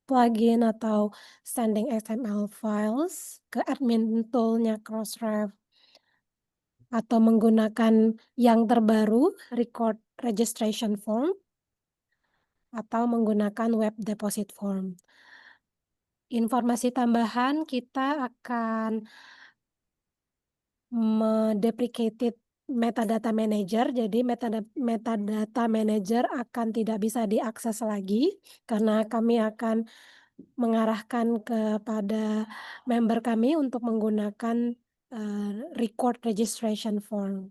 plugin, atau sending XML files ke admin tool-nya Crossref? Atau menggunakan yang terbaru, record registration form, atau menggunakan web deposit form. Informasi tambahan, kita akan mendeprecated metadata manager, jadi metadata manager akan tidak bisa diakses lagi karena kami akan mengarahkan kepada member kami untuk menggunakan record registration form.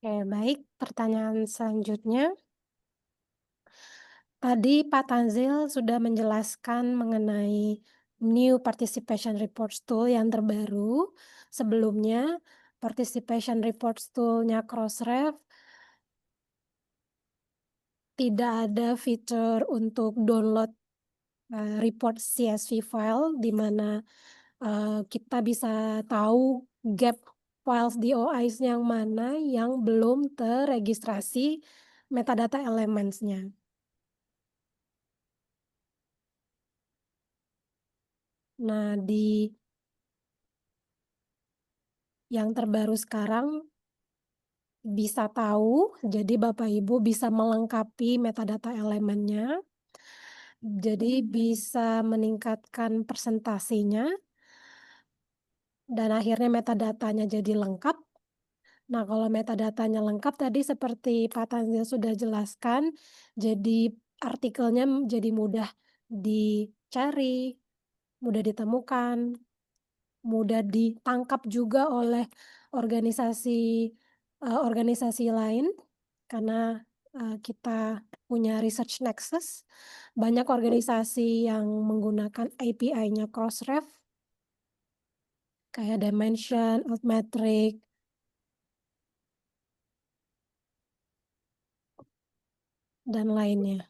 Oke, baik. Pertanyaan selanjutnya. Tadi Pak Tanzil sudah menjelaskan mengenai New Participation Reports Tool yang terbaru. Sebelumnya, Participation Reports Tool-nya Crossref tidak ada fitur untuk download report CSV file di mana kita bisa tahu gap files DOIs yang mana yang belum terregistrasi metadata elements-nya. Nah, di yang terbaru sekarang bisa tahu, jadi Bapak Ibu bisa melengkapi metadata elemennya, jadi bisa meningkatkan presentasinya, dan akhirnya metadatanya jadi lengkap. Nah, kalau metadatanya lengkap tadi seperti Pak Tanzil sudah jelaskan, jadi artikelnya jadi mudah dicari, mudah ditemukan, mudah ditangkap juga oleh organisasi organisasi lain karena kita punya research nexus. Banyak organisasi yang menggunakan API-nya Crossref kayak Dimension, Altmetric, dan lainnya.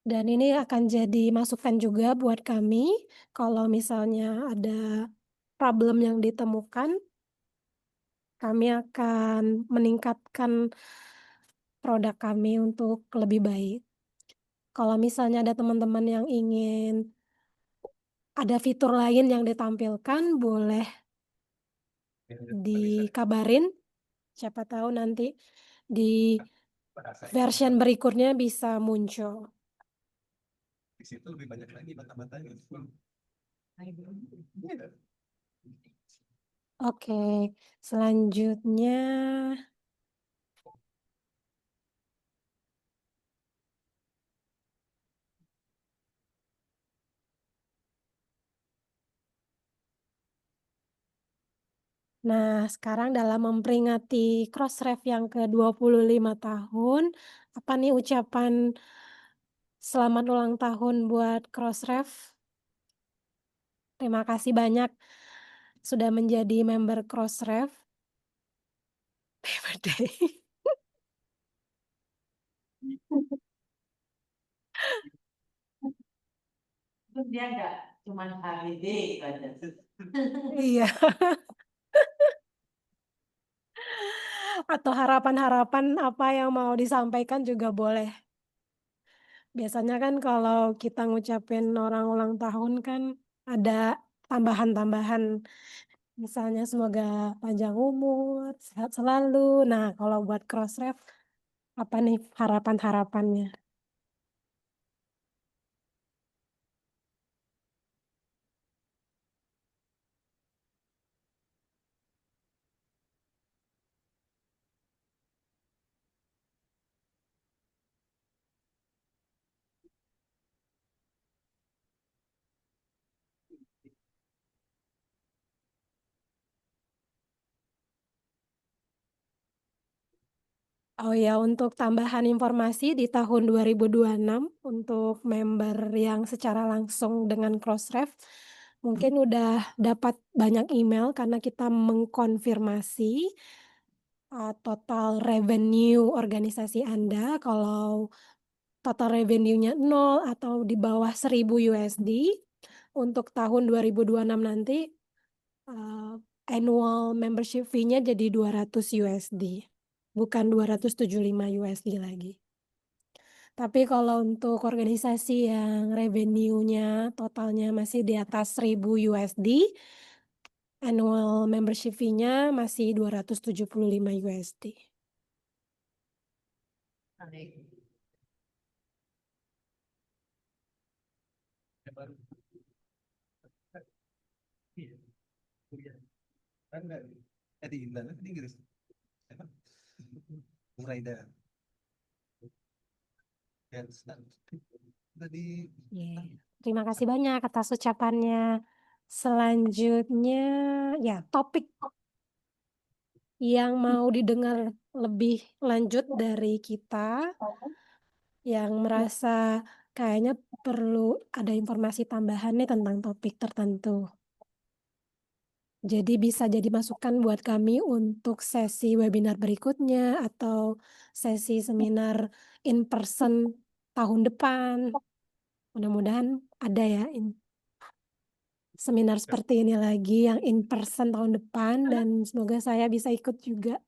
Dan ini akan jadi masukan juga buat kami kalau misalnya ada problem yang ditemukan, kami akan meningkatkan produk kami untuk lebih baik. Kalau misalnya ada teman-teman yang ingin ada fitur lain yang ditampilkan, boleh dikabarin. Siapa tahu nanti di version berikutnya bisa muncul.
Di situ lebih banyak lagi bata-batanya.
Oke, selanjutnya nah, sekarang dalam memperingati Crossref yang ke-25 tahun, apa nih ucapan selamat ulang tahun buat Crossref? Terima kasih banyak sudah menjadi member Crossref. Happy birthday.
Terus dia nggak cuma HBD aja.
Iya. Atau harapan-harapan apa yang mau disampaikan juga boleh. Biasanya kan kalau kita ngucapin orang ulang tahun kan ada tambahan-tambahan. Misalnya semoga panjang umur, sehat selalu. Nah, kalau buat Crossref, apa nih harapan-harapannya? Oh ya, untuk tambahan informasi di tahun 2026 untuk member yang secara langsung dengan Crossref, mungkin udah dapat banyak email karena kita mengkonfirmasi total revenue organisasi Anda. Kalau total revenue-nya 0 atau di bawah 1.000 USD, untuk tahun 2026 nanti annual membership fee-nya jadi 200 USD. Bukan 275 USD lagi. Tapi kalau untuk organisasi yang revenue-nya totalnya masih di atas 1.000 USD, annual membership fee-nya masih 275 USD.
Kan nggak di Indonesia di Inggris. Mulai dah. Tadi.
Yeah. Terima kasih banyak atas ucapannya. Selanjutnya, ya topik yang mau didengar lebih lanjut dari kita, yang merasa kayaknya perlu ada informasi tambahan nih tentang topik tertentu. Jadi bisa jadi masukan buat kami untuk sesi webinar berikutnya atau sesi seminar in person tahun depan. Mudah-mudahan ada ya seminar seperti ini lagi yang in person tahun depan dan semoga saya bisa ikut juga.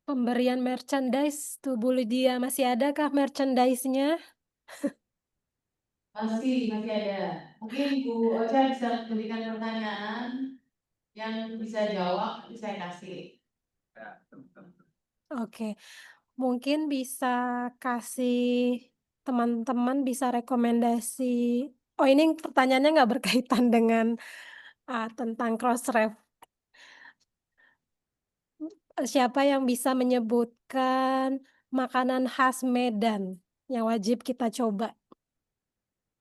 Pemberian merchandise tuh Bu Lydia, masih adakah merchandise-nya?
Masih ada. Mungkin Bu Ocha bisa berikan pertanyaan yang bisa jawab, saya kasih.
Oke, mungkin bisa kasih teman-teman bisa rekomendasi. Oh ini pertanyaannya nggak berkaitan dengan tentang Crossref. Siapa yang bisa menyebutkan makanan khas Medan yang wajib kita coba?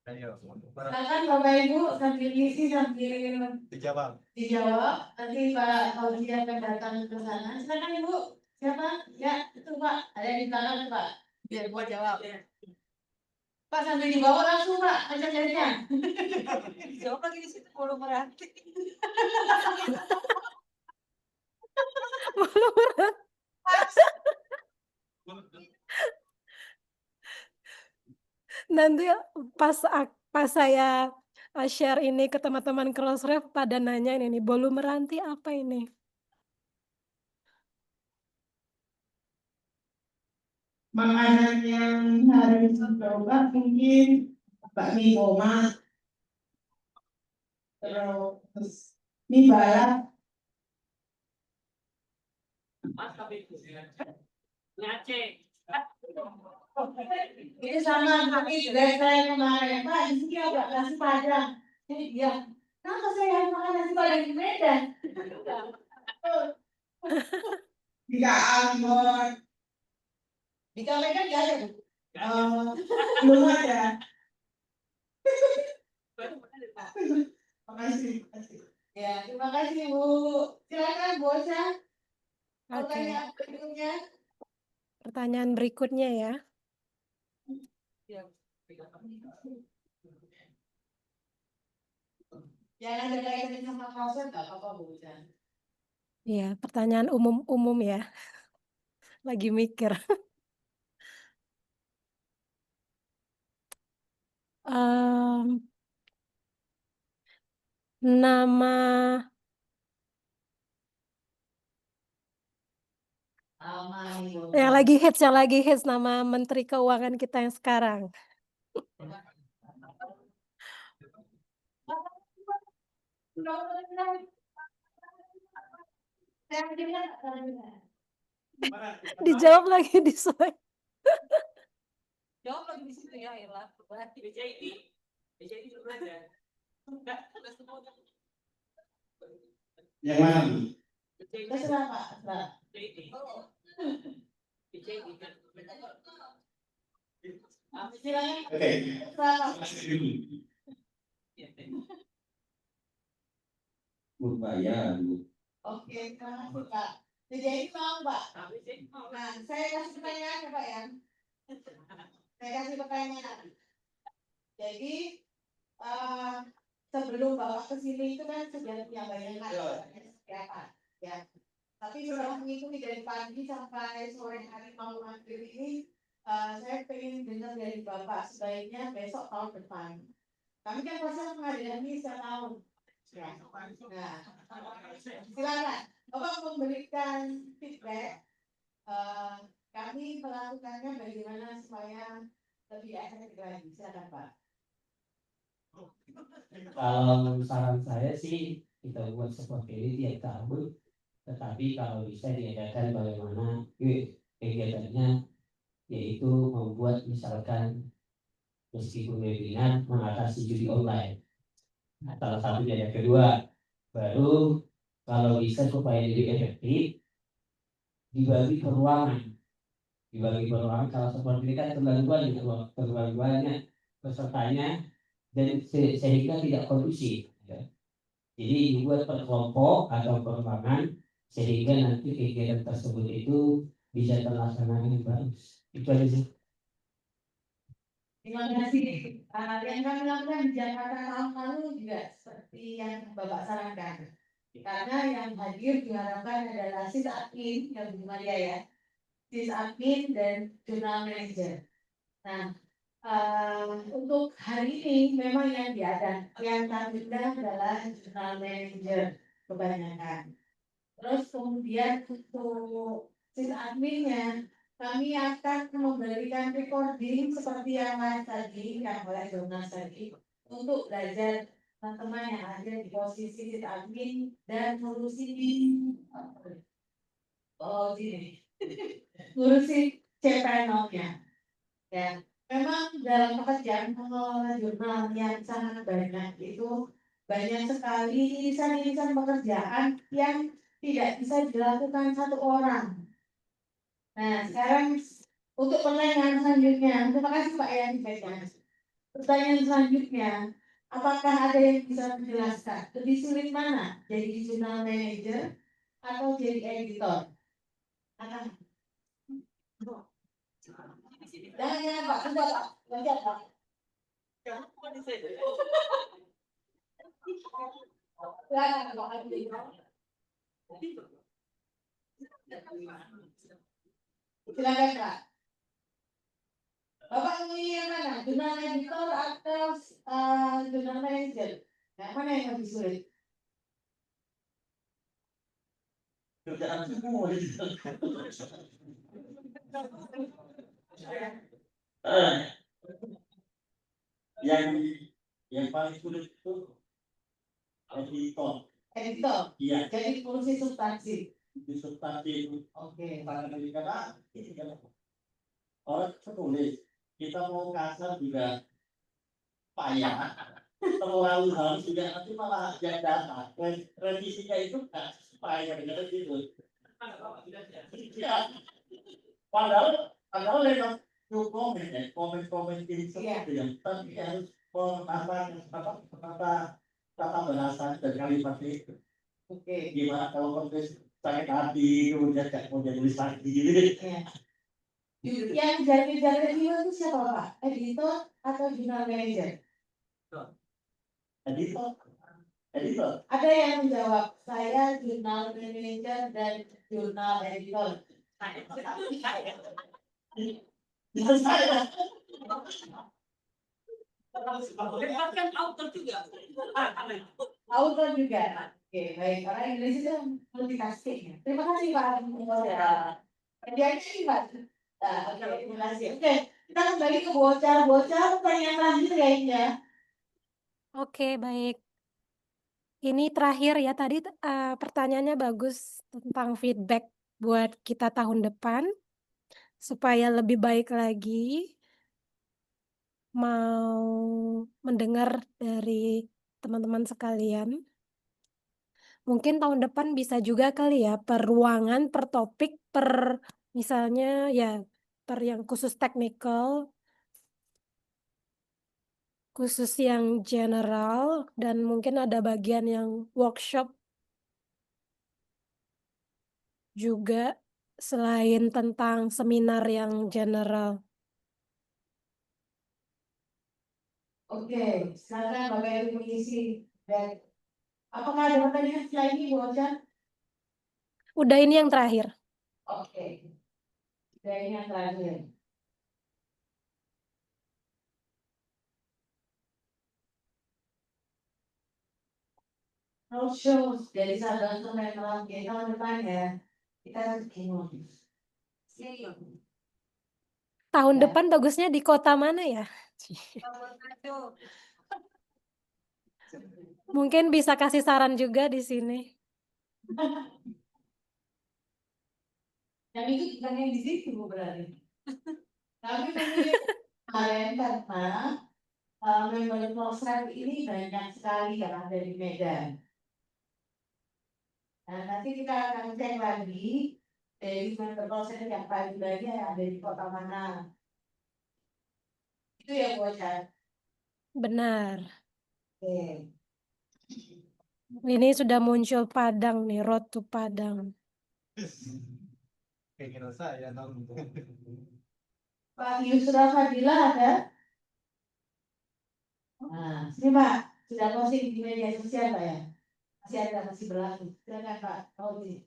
Ayo.
Silakan Bapak Ibu sambil isi sambil
Dijawab.
Nanti Pak Fauzi akan datang ke sana. Silakan Ibu. Siapa? Ya, itu Pak. Ada di belakang Pak. Biar gua jawab. Pak sampai dibawa langsung Pak, ajak jadinya. Dijawab lagi di situ bolu meranti.
Bolu meranti. Nanti pas saya share ini ke teman-teman Crossref pada nanya ini nih, bolu meranti apa ini?
Makanan yang harus dicoba mungkin bakmi tomat, terus mie balap. Itu sama seperti saya kemarin, Pak, di sini ada nasi padang. Jadi dia, kenapa saya harus makan nasi padang di Medan? Di Ambon. Di Medan nggak ada, Bu? Belum ada. Makasih. Ya, terima kasih Bu. Silakan Bu Osha.
Oke.
Pertanyaan berikutnya.
Pertanyaan berikutnya ya.
Yang ada kaitannya sama Crossref nggak apa-apa Bu Osha.
Iya, pertanyaan umum ya. Lagi mikir. Nama yang lagi hits nama Menteri Keuangan kita yang sekarang. Dijawab lagi di slide.
Jawab lagi di situ ya, Ella. BCD dulu aja.
Yang mana Bu? Terserah Pak. Silakan. Oke. Berbahaya Bu. Oke, terima kasih Pak. Jadi mau Pak. Nah, saya kasih pertanyaan ya Pak ya. Saya kasih pertanyaan. Jadi sebelum Bapak ke sini itu kan sudah punya bayangan seperti apa ya. Tapi setelah mengikuti dari pagi sampai sore hari mau maghrib ini, saya pengen dengar dari Bapak sebaiknya besok tahun depan. Kami kan pasti mengadakan ini setiap tahun. Ya. Nah, silakan Bapak memberikan feedback. Kami melakukannya bagaimana supaya lebih efektif lagi. Silakan Pak.
Kalau saran saya sih kita buat seperti ini tiap tahun, tetapi kalau bisa diadakan bagaimana kegiatannya, yaitu membuat misalkan meskipun webinar mengatasi judi online. Nah, salah satunya. Yang kedua, baru kalau bisa supaya lebih efektif dibagi peruangan. Kalau seperti ini kan terbagi banyak pesertanya dan sehingga tidak kondusif. Ya. Jadi dibuat per kelompok atau perubahan sehingga nanti kegiatan tersebut itu bisa terlaksana dengan bagus. Itu aja sih.
Terima kasih. Yang kami lakukan di Jakarta tahun lalu juga seperti yang Bapak sarankan. Karena yang hadir diharapkan adalah sysadmin yang Bu Maria ya, sysadmin dan jurnal manager. Nah, untuk hari ini memang yang kami undang adalah jurnal manager kebanyakan. Terus kemudian untuk sysadminnya kami akan memberikan recording seperti yang lain tadi, yang oleh Jonas tadi, untuk belajar teman-teman yang ada di posisi sysadmin dan ngurusi ngurusi CPNO-nya. Ya, memang dalam pekerjaan pengelola jurnal yang sangat banyak itu banyak sekali irisan-irisan pekerjaan yang tidak bisa dilakukan satu orang. Nah, sekarang untuk pertanyaan selanjutnya, terima kasih Pak ya dibacakan. Pertanyaan selanjutnya, apakah ada yang bisa menjelaskan lebih sulit mana jadi jurnal manager atau jadi editor? Jangan Pak, sudah Pak, Silakan Kak. Bapak memilih yang mana? Jurnal editor atau jurnal manager? Yang mana yang lebih sulit?
Kerjaan semua yang paling sulit itu editor.
Editor.
Iya.
Jadi fungsi substansi.
Substansi itu.
Oke.
Karena ini kan orang penulis kita mau kasar juga payah. Terlalu halus juga nanti malah yang data. Revisinya itu nggak payah benar gitu. Ya. Padahal memang komen ya, komen ini seperti yang tapi harus tata bahasa dan kalimat itu.
Oke.
Gimana kalau kontes sakit hati kemudian nggak mau nulis lagi gitu.
Yang jadi review itu siapa Pak? Editor atau jurnal manager? Editor. Ada yang menjawab, saya jurnal manager dan jurnal editor. Itu saya. Kan author juga. Author juga. Oke, baik. Orang Indonesia itu multitasking ya. Terima kasih Pak. Dia ini Pak. Oke, terima kasih. Oke, kita kembali ke bocah pertanyaan terakhir kayaknya.
Oke, baik. Ini terakhir ya, tadi pertanyaannya bagus tentang feedback buat kita tahun depan, supaya lebih baik lagi. Mau mendengar dari teman-teman sekalian. Mungkin tahun depan bisa juga kali ya, per ruangan, per topik, per misalnya ya, per yang khusus technical, khusus yang general, dan mungkin ada bagian yang workshop juga selain tentang seminar yang general.
Oke, silakan Bapak Ibu mengisi. Dan apakah ada pertanyaan setelah ini bocah?
Udah, ini yang terakhir.
Oke. Udah ini yang terakhir. Roadshow dari Sabang sampai Merauke tahun depan ya. Kita harus gimana?
Tahun
Ya.
depan bagusnya di kota mana ya? Mungkin bisa kasih saran juga di sini.
Yang itu bukan yang di situ berarti. Kami memilih kemarin karena member Crossref ini banyak sekali yang ada di Medan. Nah, nanti kita akan cek lagi dari member Crossref yang paling banyak yang ada di kota mana. Itu ya bocah.
Benar.
Oke.
Ini sudah muncul Padang nih, Road to Padang.
Kayak kira saya tahu.
Pak Yusra Fadila ada? Nah, sini Pak, sudah posting di media sosial Pak ya? Masih ada, masih berlaku. Silakan Pak, mau di.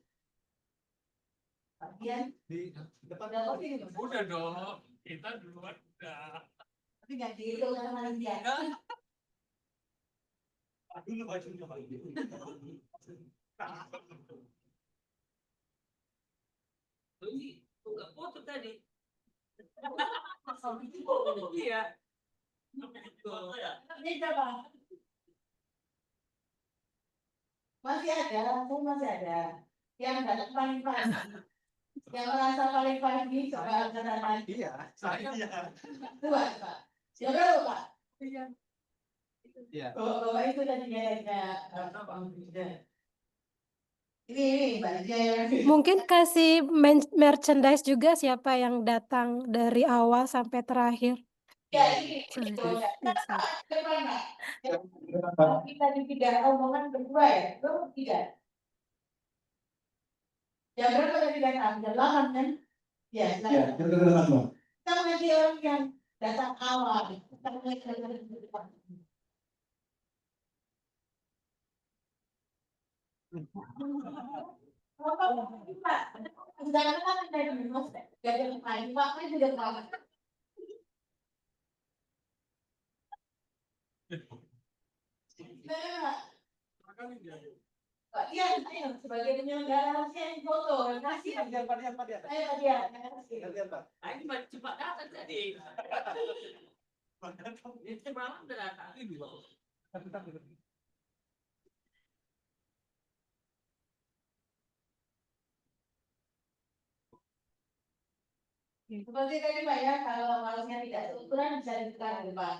Pak Dian?
Di depan
Udah posting?
udah dong, kita duluan udah.
Tapi nggak dihitung sama dia.
Dulu bajunya Pak. Ini buka foto tadi. Iya.
Ini coba. Masih ada, saya masih ada. Yang datang paling pagi. Yang merasa paling pagi, coba angkat tangan.
Iya, saya.
Dua, Pak. Siapa lu, Pak?
Iya.
Bapak itu tadi kayaknya apa? Ini Mbak Jaya.
Mungkin kasih merchandise juga siapa yang datang dari awal sampai terakhir.
Ya, ini.
Sorry.
Kita di tiga omongan berdua ya, belum tiga. Jam berapa tadi datang? Jam 8 kan? Ya, kita mengerti orang yang data awal. Jangan kan dari mas, dari lain pak kan tidak tahu. Pak Dian, ayo sebagai penyelenggara harusnya yang foto, kasih.
Pak Dian.
Ayo Pak Dian, kasih.
Pak.
Ini cepat datang tadi. Ini semalam udah datang.
Seperti tadi Pak ya, kalau mouse-nya tidak seukuran bisa ditukar ke Pak.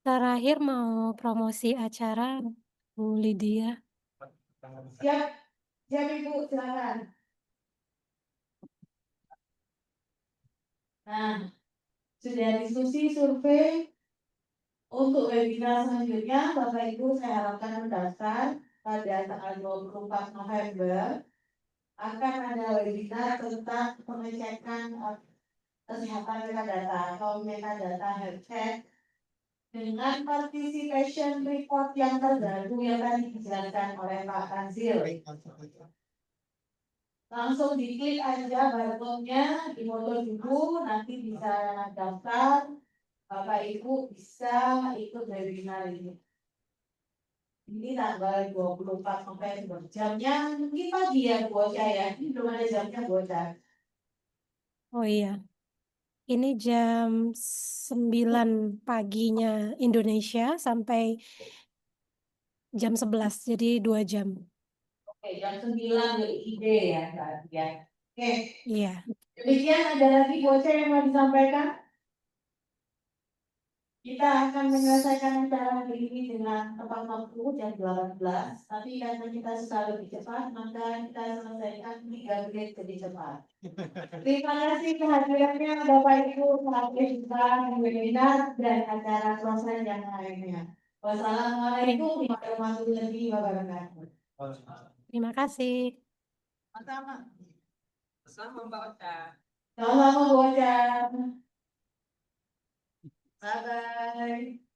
Terakhir mau promosi acara Bu Lydia.
Siap, siap Ibu, silakan. Nah, sudah diskusi survei untuk webinar selanjutnya, Bapak Ibu saya harapkan mendaftar pada tanggal 24 November akan ada webinar tentang pengecekan kesehatan metadata atau metadata health check dengan participation report yang terbaru yang tadi dijelaskan oleh Pak Tanzil. Langsung diklik aja barcode-nya, dimotor dulu, nanti bisa daftar. Bapak Ibu bisa ikut webinar ini. Ini tanggal 24 November. Jamnya mungkin pagi ya bocah ya. Ini belum ada jamnya bocah.
Oh iya, ini jam 9 paginya Indonesia sampai jam 11, jadi 2 jam.
Oke, jam 9 WIB ya, Mbak ya. Oke,
Iya.
demikian ada lagi bocah yang mau disampaikan. Kita akan menyelesaikan acara hari ini dengan tepat waktu jam 18. Tapi karena kita sudah lebih cepat, maka kita selesaikan 3 menit lebih cepat. Terima kasih kehadirannya Bapak Ibu, partisipasi webinar dan acara Crossref yang lainnya. Wassalamualaikum warahmatullahi wabarakatuh.
Terima kasih.
Sama.
Selamat Mbak Ocha.
Salam bocah. Bye bye.